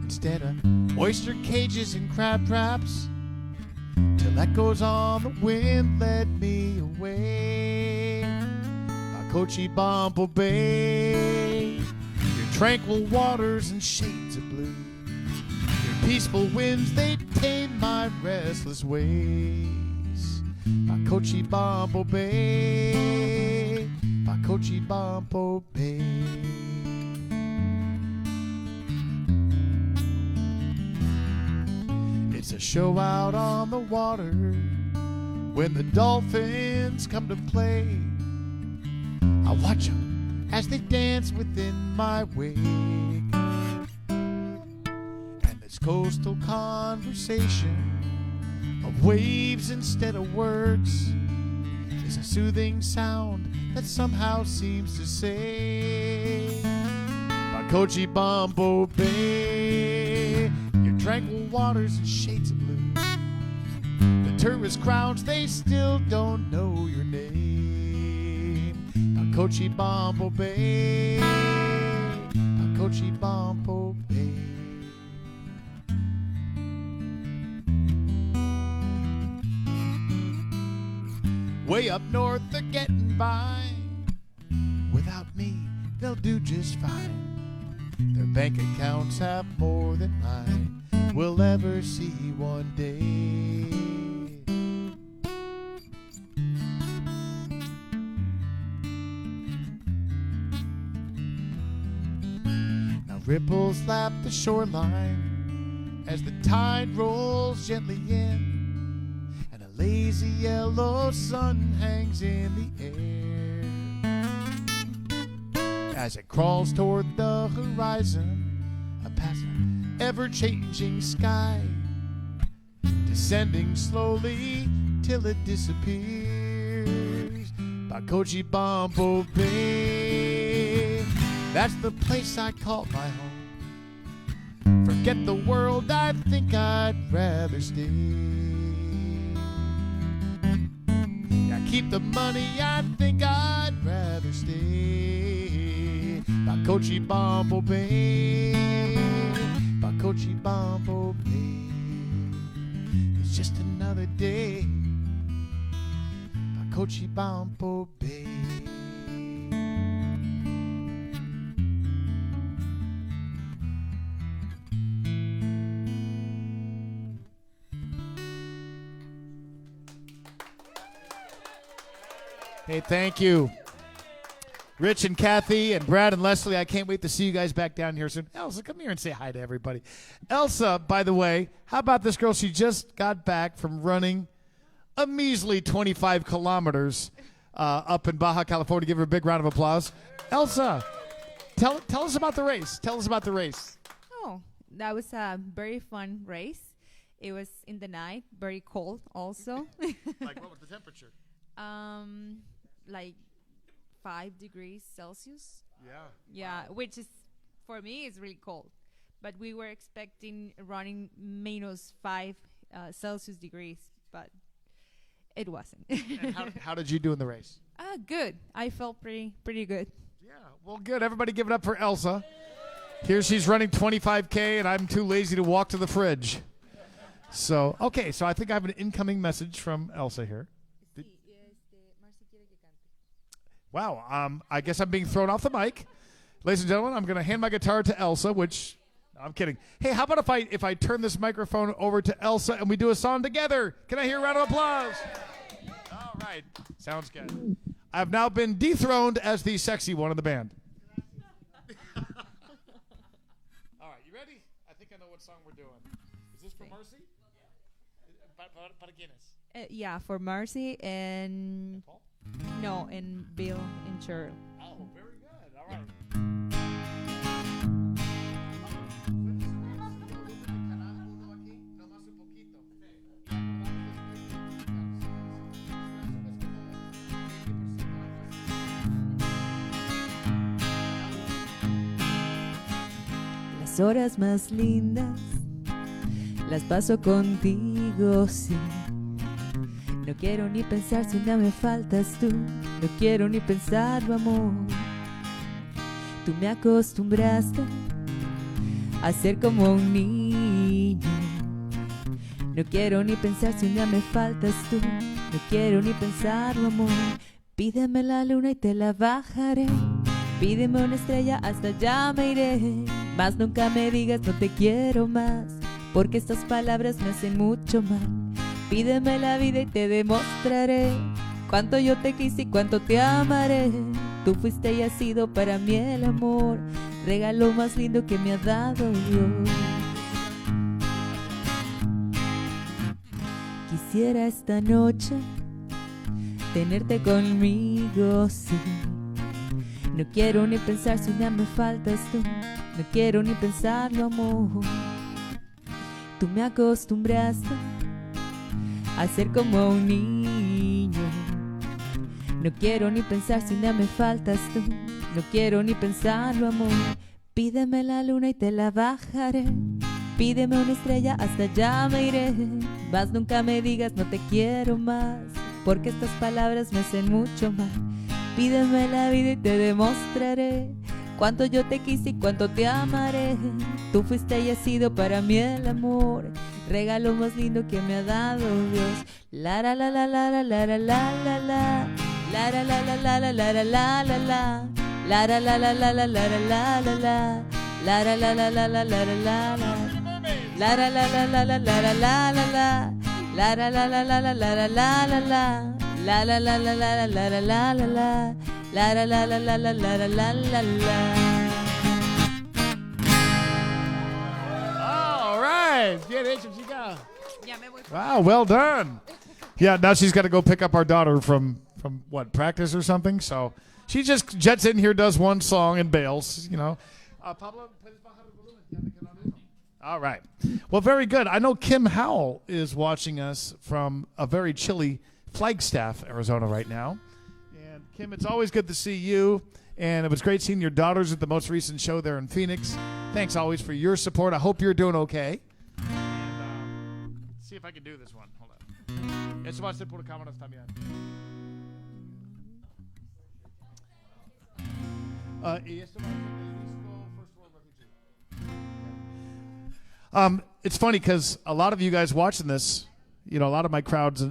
instead of oyster cages and crab traps, till echoes on the wind led me away. Bacochi Bampo Bay, tranquil waters and shades of blue, your peaceful winds, they tame my restless ways. Bacochi Bampo Bay, Bacochi Bampo Bay. It's a show out on the water when the dolphins come to play. I watch them as they dance within my wake. And this coastal conversation of waves instead of words is a soothing sound that somehow seems to say, Bacochi Bampo Bay, your tranquil waters and shades of blue, the tourist crowds, they still don't know your name. Bacochi Bampo Bay, Bacochi Bampo Bay. Way up north they're getting by. Without me, they'll do just fine. Their bank accounts have more than mine will ever see one day. Ripples lap the shoreline as the tide rolls gently in, and a lazy yellow sun hangs in the air. As it crawls toward the horizon, past an ever-changing sky, descending slowly till it disappears. Bacochi Bampo Bay, that's the place I call my home. Forget the world, I think I'd rather stay. Yeah, keep the money, I think I'd rather stay. Bacochi Bampo Bay, Bacochi Bampo Bay. It's just another day. Bacochi Bampo Bay. Hey, thank you. Rich and Kathy and Brad and Leslie, I can't wait to see you guys back down here soon. Elsa, come here and say hi to everybody. Elsa, by the way, how about this girl? She just got back from running a measly 25 kilometers up in Baja California. Give her a big round of applause. Elsa, tell us about the race. Tell us about the race. Oh, that was a very fun race. It was in the night, very cold also. Like, what was the temperature? Like 5 degrees Celsius. Yeah. Yeah, which is, for me, is really cold. But we were expecting running -5 Celsius degrees, but it wasn't. And how did you do in the race? Good. I felt pretty good. Yeah, well, good. Everybody give it up for Elsa. Here she's running 25K, and I'm too lazy to walk to the fridge. So, okay, so I think I have an incoming message from Elsa here. Wow, I guess I'm being thrown off the mic. Ladies and gentlemen, I'm going to hand my guitar to Elsa, which, no, I'm kidding. Hey, how about if I turn this microphone over to Elsa and we do a song together? Can I hear a round of applause? All right, sounds good. I've now been dethroned as the sexy one of the band. All right, you ready? I think I know what song we're doing. Is this for Mercy? Para Guinness. Yeah, for Marcy and Paul? No, and Bill and Cheryl. Oh, very good. All right. Las horas más lindas las paso contigo, sí. No quiero ni pensar si no me faltas tú. No quiero ni pensarlo, amor. Tú me acostumbraste a ser como un niño. No quiero ni pensar si no me faltas tú. No quiero ni pensarlo, amor. Pídeme la luna y te la bajaré. Pídeme una estrella, hasta allá me iré. Mas nunca me digas no te quiero más, porque estas palabras me hacen mucho mal. Pídeme la vida y te demostraré cuánto yo te quise y cuánto te amaré. Tú fuiste y has sido para mí el amor, regalo más lindo que me ha dado Dios. Quisiera esta noche tenerte conmigo, sí. No quiero ni pensar si ya me faltas tú. No quiero ni pensarlo, amor. Tú me acostumbraste a ser como un niño. No quiero ni pensar si ya me faltas tú. No quiero ni pensarlo, amor. Pídeme la luna y te la bajaré. Pídeme una estrella, hasta allá me iré. Mas nunca me digas no te quiero más, porque estas palabras me hacen mucho mal. Pídeme la vida y te demostraré cuánto yo te quise y cuánto te amaré. Tú fuiste y has sido para mí el amor, regalo más lindo que me ha dado Dios. La la la la la la la la la la. La la la la la la la la la la. La la la la la la la la la la. La la la la la la la la la. La la la la la la la la la la. La la la la la la la la la la. La la la la la la la la la la. La la la la la la la la la la. All right. Bien hecho, chica. Wow, well done. Yeah, now she's got to go pick up our daughter from what, practice or something. So she just jets in here, does one song, and bails. You know. Pablo, all right. Well, very good. I know Kim Howell is watching us from a very chilly Flagstaff, Arizona right now. And Kim, it's always good to see you. And it was great seeing your daughters at the most recent show there in Phoenix. Thanks always for your support. I hope you're doing okay. And let's see if I can do this one. Hold on. Eso va a ser por cámaras también. Y esto va a ser First World Refugee. It's funny because a lot of you guys watching this, you know, a lot of my crowds,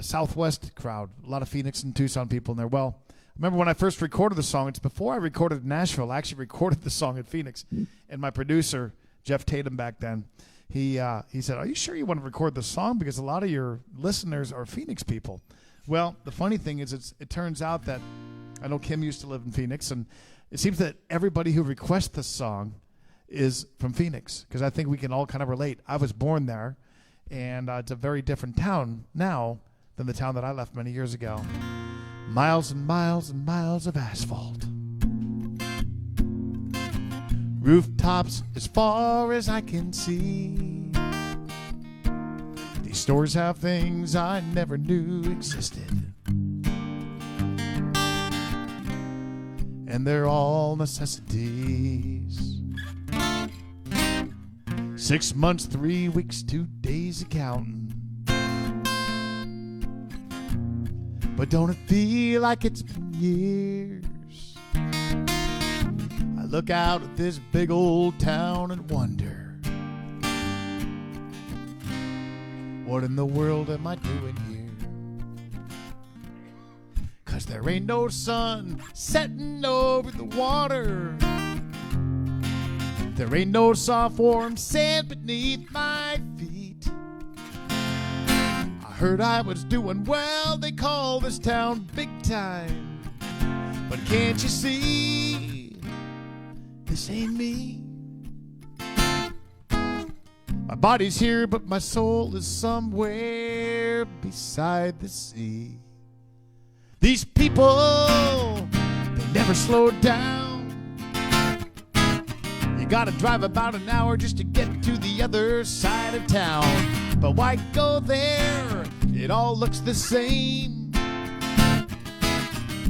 Southwest crowd, a lot of Phoenix and Tucson people in there. Well, I remember when I first recorded the song, it's before I recorded in Nashville. I actually recorded the song in Phoenix. And my producer, Jeff Tatum back then, he said, are you sure you want to record the song? Because a lot of your listeners are Phoenix people. Well, the funny thing is it turns out that I know Kim used to live in Phoenix, and it seems that everybody who requests this song is from Phoenix, because I think we can all kind of relate. I was born there, and it's a very different town now than the town that I left many years ago. Miles and miles and miles of asphalt. rooftops as far as I can see. These stores have things I never knew existed, and they're all necessities. 6 months, 3 weeks, 2 days accounting. But don't it feel like it's been years? I look out at this big old town and wonder, what in the world am I doing here? 'Cause there ain't no sun setting over the water. There ain't no soft warm sand beneath my feet. I heard I was doing well, they call this town big time. But can't you see, this ain't me? My body's here, but my soul is somewhere beside the sea. These people, they never slow down. You gotta drive about an hour just to get to the other side of town. But why go there? It all looks the same.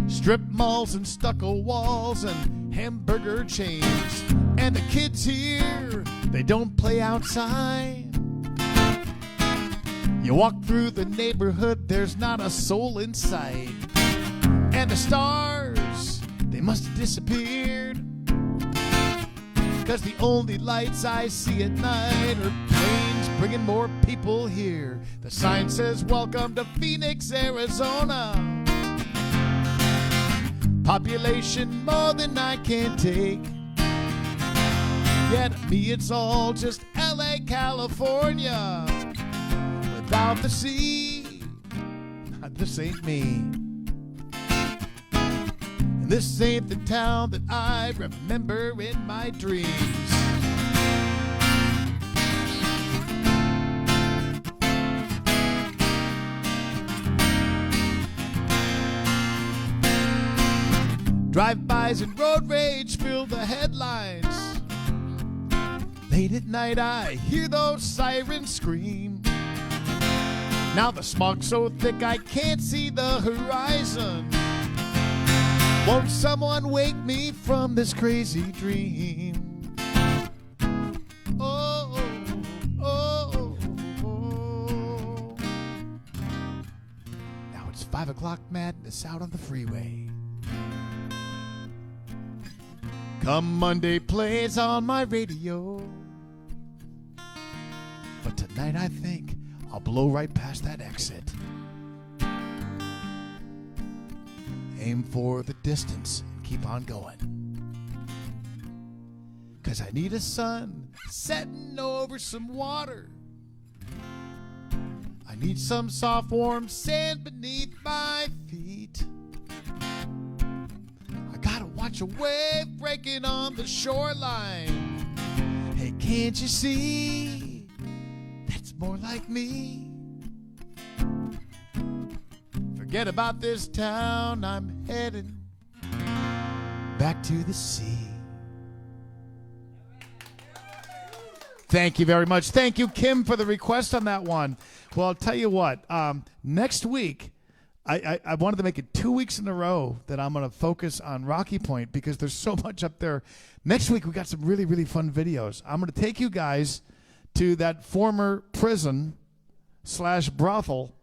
Strip malls and stucco walls and hamburger chains. And the kids here, they don't play outside. You walk through the neighborhood, there's not a soul in sight. And the stars, they must have disappeared. 'Cause the only lights I see at night are planes bringing more people here. The sign says, welcome to Phoenix, Arizona. Population more than I can take. Yeah, to me it's all just LA, California. Without the sea, this ain't me. And this ain't the town that I remember in my dreams. Drive-bys and road rage fill the headlines. Late at night I hear those sirens scream. Now the smog's so thick I can't see the horizon. Won't someone wake me from this crazy dream? Oh, oh, oh. Now it's 5 o'clock madness out on the freeway. Come Monday plays on my radio. But tonight I think I'll blow right past that exit. Aim for the distance and keep on going. 'Cause I need a sun setting over some water. I need some soft warm sand beneath my feet. I gotta watch a wave breaking on the shoreline. Hey, can't you see? That's more like me. Forget about this town, I'm heading back to the sea. Thank you very much. Thank you, Kim, for the request on that one. Well, I'll tell you what, next week, I wanted to make it 2 weeks in a row that I'm going to focus on Rocky Point because there's so much up there. Next week, we got some really, really fun videos. I'm going to take you guys to that former prison/brothel,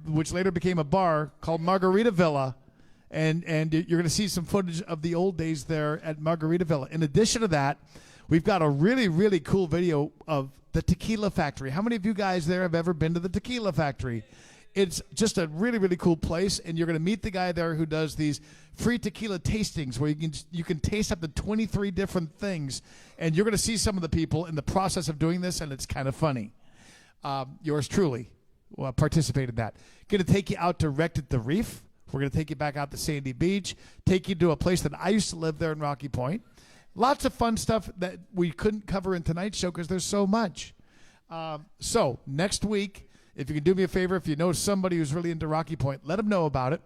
which later became a bar called Margarita Villa, and you're going to see some footage of the old days there at Margarita Villa. In addition to that, we've got a really, really cool video of the Tequila Factory. How many of you guys there have ever been to the Tequila Factory? It's just a really, really cool place, and you're going to meet the guy there who does these free tequila tastings where you can taste up to 23 different things, and you're going to see some of the people in the process of doing this, and it's kind of funny. Yours truly participated in that. Going to take you out to Wrecked at the Reef. We're going to take you back out to Sandy Beach, take you to a place that I used to live there in Rocky Point. Lots of fun stuff that we couldn't cover in tonight's show because there's so much. So next week, if you can do me a favor, if you know somebody who's really into Rocky Point, let them know about it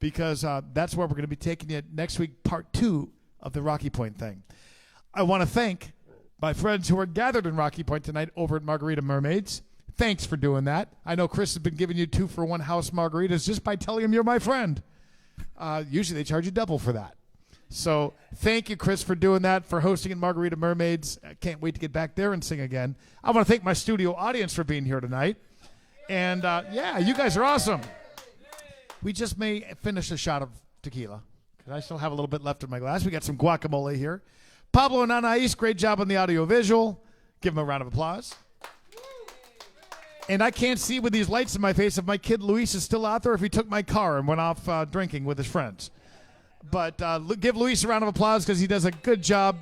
because that's where we're going to be taking you next week, part 2 of the Rocky Point thing. I want to thank my friends who are gathered in Rocky Point tonight over at Margarita Mermaids. Thanks for doing that. I know Chris has been giving you 2-for-1 house margaritas just by telling him you're my friend. Usually they charge you double for that. So thank you, Chris, for doing that, for hosting at Margarita Mermaids. I can't wait to get back there and sing again. I want to thank my studio audience for being here tonight. And, yeah, you guys are awesome. We just may finish a shot of tequila because I still have a little bit left in my glass. We got some guacamole here. Pablo and Anais, great job on the audio-visual. Give them a round of applause. And I can't see with these lights in my face if my kid Luis is still out there or if he took my car and went off drinking with his friends. But give Luis a round of applause because he does a good job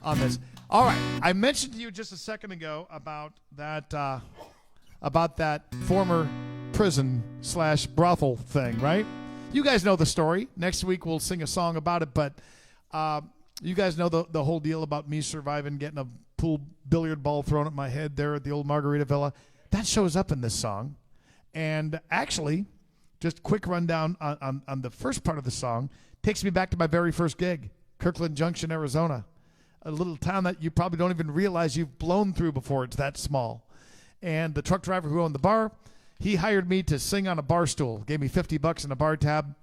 on this. All right. I mentioned to you just a second ago about that former prison/brothel thing, right? You guys know the story. Next week we'll sing a song about it, but you guys know the whole deal about me surviving getting a pool billiard ball thrown at my head there at the old Margarita Villa. That shows up in this song. And actually, just quick rundown on the first part of the song takes me back to my very first gig, Kirkland Junction, Arizona, a little town that you probably don't even realize you've blown through before. It's that small. And the truck driver who owned the bar, he hired me to sing on a bar stool, gave me $50 in a bar tab.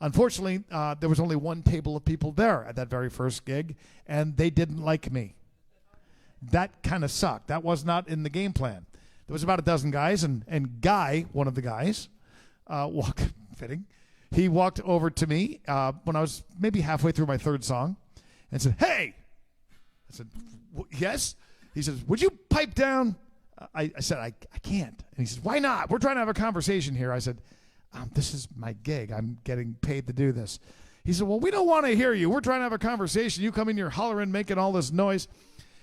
Unfortunately, there was only one table of people there at that very first gig, and they didn't like me. That kind of sucked. That was not in the game plan. There was about a dozen guys, and Guy, one of the guys, he walked over to me when I was maybe halfway through my third song and said, "Hey!" I said, "Yes?" He says, "Would you pipe down?" I said, I can't. And he says, "Why not? We're trying to have a conversation here." I said, "This is my gig. I'm getting paid to do this." He said, "Well, we don't want to hear you. We're trying to have a conversation. You come in here hollering, making all this noise."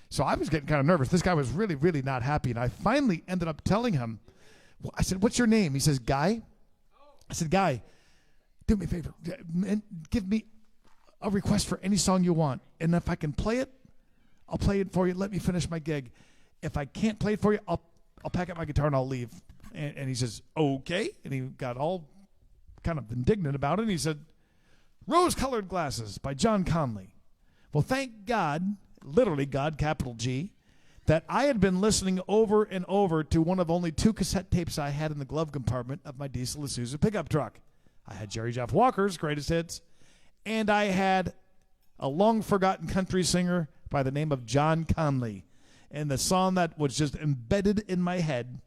So I was getting kind of nervous. This guy was really, really not happy. And I finally ended up telling him, I said, "What's your name?" He says, "Guy." I said, "Guy, do me a favor. Give me a request for any song you want. And if I can play it, I'll play it for you. Let me finish my gig. If I can't play it for you, I'll pack up my guitar and I'll leave." And he says, "Okay." And he got all kind of indignant about it. And he said, "Rose-Colored Glasses" by John Conley. Well, thank God, literally God, capital G, that I had been listening over and over to one of only 2 cassette tapes I had in the glove compartment of my diesel Isuzu pickup truck. I had Jerry Jeff Walker's Greatest Hits, and I had a long-forgotten country singer by the name of John Conley. And the song that was just embedded in my head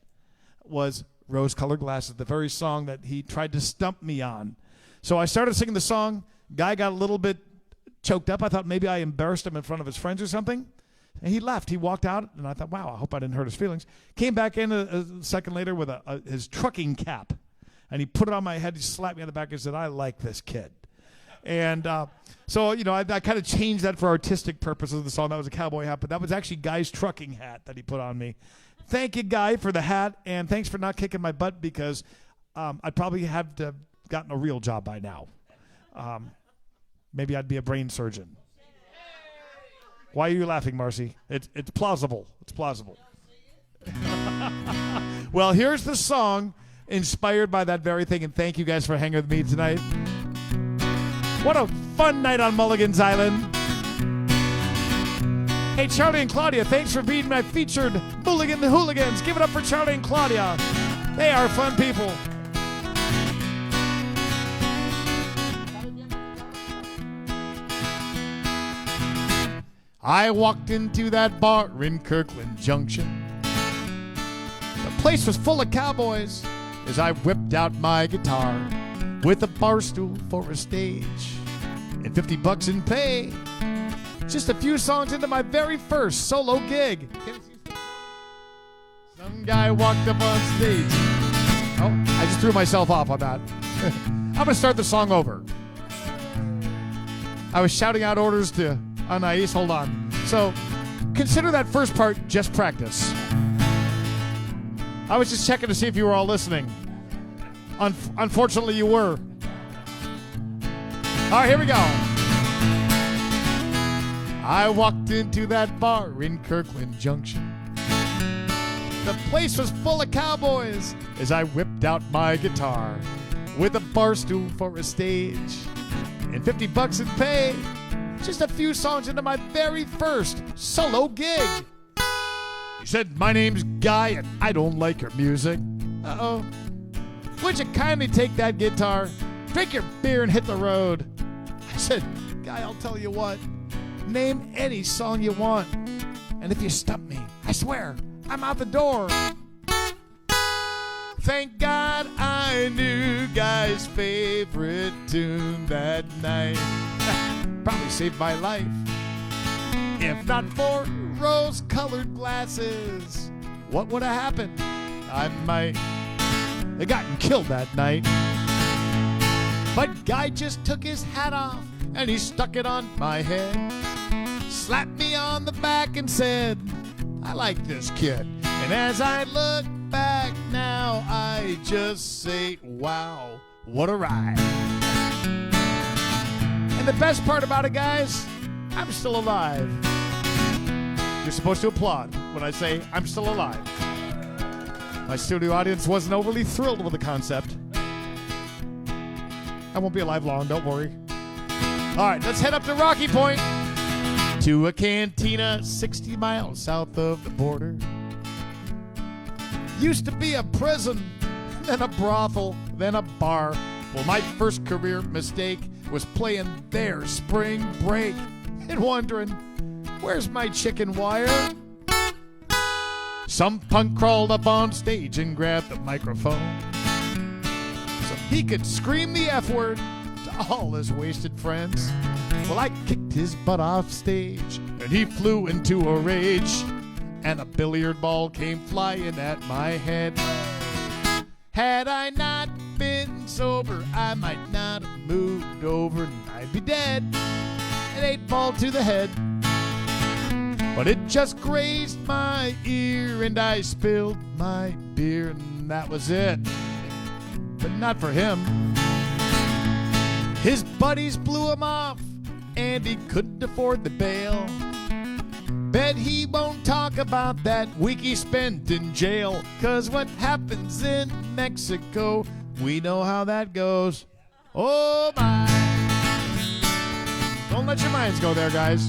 was Rose-Colored Glasses, the very song that he tried to stump me on. So I started singing the song. Guy got a little bit choked up. I thought maybe I embarrassed him in front of his friends or something. And he left. He walked out, and I thought, wow, I hope I didn't hurt his feelings. Came back in a second later with his trucking cap, and he put it on my head. He slapped me on the back and said, "I like this kid." And so, I kind of changed that for artistic purposes of the song. That was a cowboy hat, but that was actually Guy's trucking hat that he put on me. Thank you, Guy, for the hat, and thanks for not kicking my butt because I'd probably have to gotten a real job by now. Maybe I'd be a brain surgeon. Why are you laughing, Marcy? It's plausible. It's plausible. Well, here's the song inspired by that very thing, and thank you guys for hanging with me tonight. What a fun night on Mulligan's Island. Hey, Charlie and Claudia, thanks for being my featured Mulligan the Hooligans. Give it up for Charlie and Claudia. They are fun people. I walked into that bar in Kirkland Junction. The place was full of cowboys as I whipped out my guitar with a bar stool for a stage and $50 in pay. Just a few songs into my very first solo gig. Some guy walked up on stage. Oh, I just threw myself off on that. I'm going to start the song over. I was shouting out orders to Anais. Hold on. So consider that first part just practice. I was just checking to see if you were all listening. Unfortunately, you were. All right, here we go. I walked into that bar in Kirkland Junction. The place was full of cowboys as I whipped out my guitar with a bar stool for a stage and $50 in pay. just a few songs into my very first solo gig. He said, "My name's Guy and I don't like your music." Uh-oh. "Would you kindly take that guitar, drink your beer and hit the road?" I said, "Guy, I'll tell you what. Name any song you want. And if you stump me, I swear, I'm out the door." Thank God I knew Guy's favorite tune that night. Probably saved my life. If not for rose-colored glasses, what would have happened? I might have gotten killed that night. But Guy just took his hat off and he stuck it on my head, slapped me on the back and said, "I like this kid." And as I look back now, I just say, wow, what a ride. And the best part about it, guys, I'm still alive. You're supposed to applaud when I say I'm still alive. My studio audience wasn't overly thrilled with the concept. I won't be alive long, don't worry. All right, let's head up to Rocky Point, to a cantina 60 miles south of the border. Used to be a prison, then a brothel, then a bar. Well, my first career mistake was playing there spring break and wondering, where's my chicken wire? Some punk crawled up on stage and grabbed the microphone so he could scream the F word to all his wasted friends. Well, I kicked his butt off stage and he flew into a rage, and a billiard ball came flying at my head. Had I not been sober, I might not have moved over and I'd be dead. An 8-ball to the head. But it just grazed my ear and I spilled my beer, and that was it. But not for him. His buddies blew him off and he couldn't afford the bail. Bet he won't talk about that week he spent in jail, 'cause what happens in Mexico, we know how that goes. Oh my. Don't let your minds go there, guys.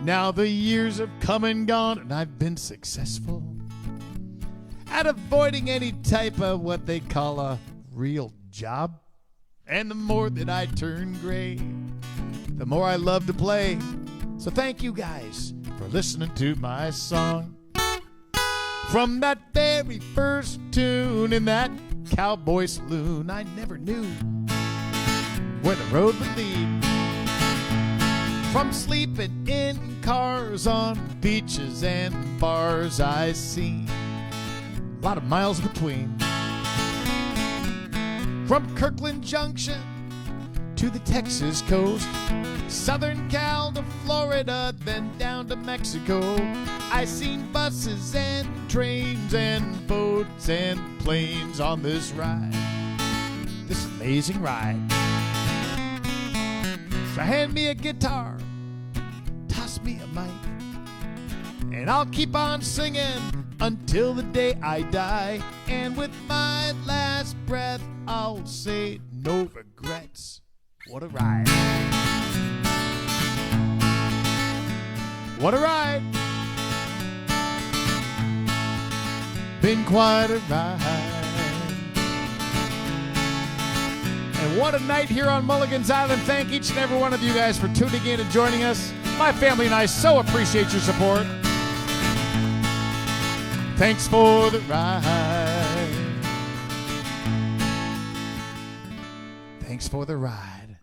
Now the years have come and gone, and I've been successful at avoiding any type of what they call a real job. And the more that I turn gray, the more I love to play. So thank you guys for listening to my song. From that very first tune in that cowboy saloon, I never knew where the road would lead. From sleeping in cars on beaches and bars, I see a lot of miles between. From Kirkland Junction to the Texas coast, Southern Cal to Florida, then down to Mexico, I seen buses and trains and boats and planes on this ride, this amazing ride. So hand me a guitar, toss me a mic, and I'll keep on singing until the day I die. And with my last breath, I'll say no regrets. What a ride. What a ride. Been quite a ride. And what a night here on Mulligan's Island. Thank each and every one of you guys for tuning in and joining us. My family and I so appreciate your support. Thanks for the ride. Thanks for the ride.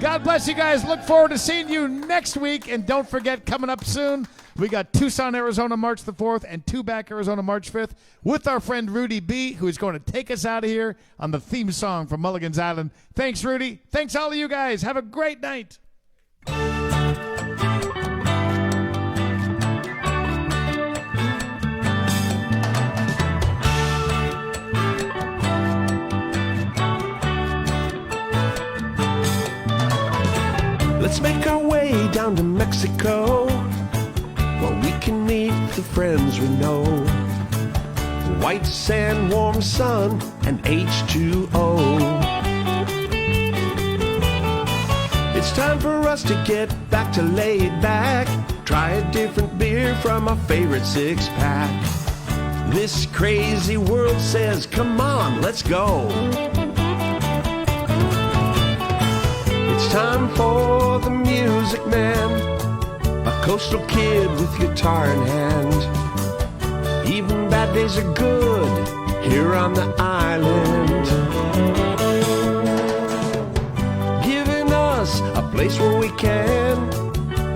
God bless you guys. Look forward to seeing you next week. And don't forget, coming up soon, we got Tucson, Arizona, March the 4th, and Tubac, Arizona, March 5th, with our friend Rudy B., who is going to take us out of here on the theme song from Mulligan's Island. Thanks, Rudy. Thanks, all of you guys. Have a great night. Let's make our way down to Mexico, where we can meet the friends we know. White sand, warm sun, and H2O. It's time for us to get back to laid back. Try a different beer from our favorite six-pack. This crazy world says, come on, let's go. It's time for the Music Man, a coastal kid with guitar in hand. Even bad days are good here on the island. Giving us a place where we can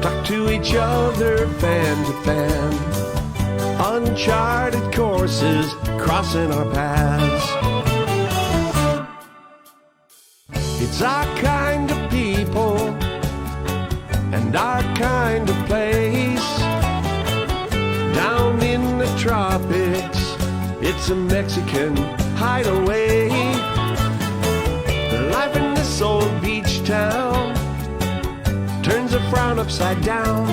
talk to each other fan to fan. Uncharted courses crossing our paths. It's our kind of people and our kind of place. Down in the tropics, it's a Mexican hideaway. Life in this old beach town turns a frown upside down.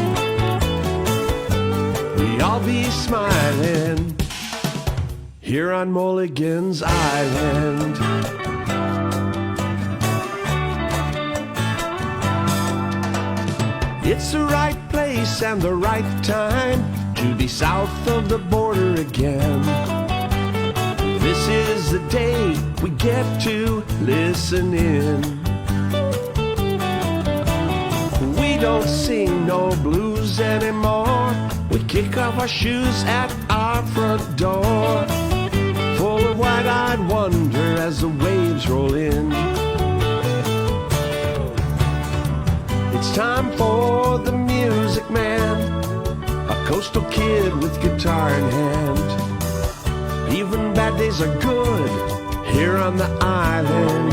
We all be smiling here on Mulligan's Island. It's the right place and the right time to be south of the border again. This is the day we get to listen in. We don't sing no blues anymore. We kick off our shoes at our front door, full of wide-eyed wonder as the waves roll in. It's time for the Music Man, a coastal kid with guitar in hand. Even bad days are good here on the island.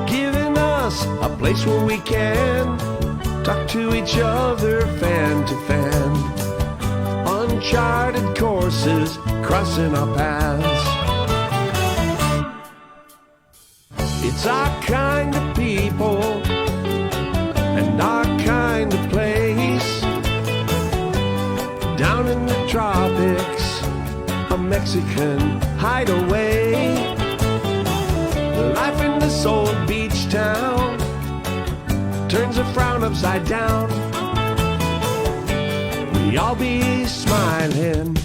Giving us a place where we can talk to each other fan to fan. Uncharted courses crossing our paths. It's our kind of people and our kind of place. Down in the tropics, a Mexican hideaway. Life in this old beach town turns a frown upside down. We all be smiling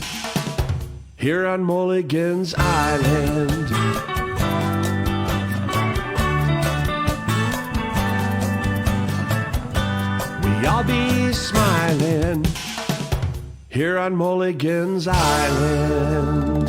here on Mulligan's Island. We all be smiling here on Mulligan's Island.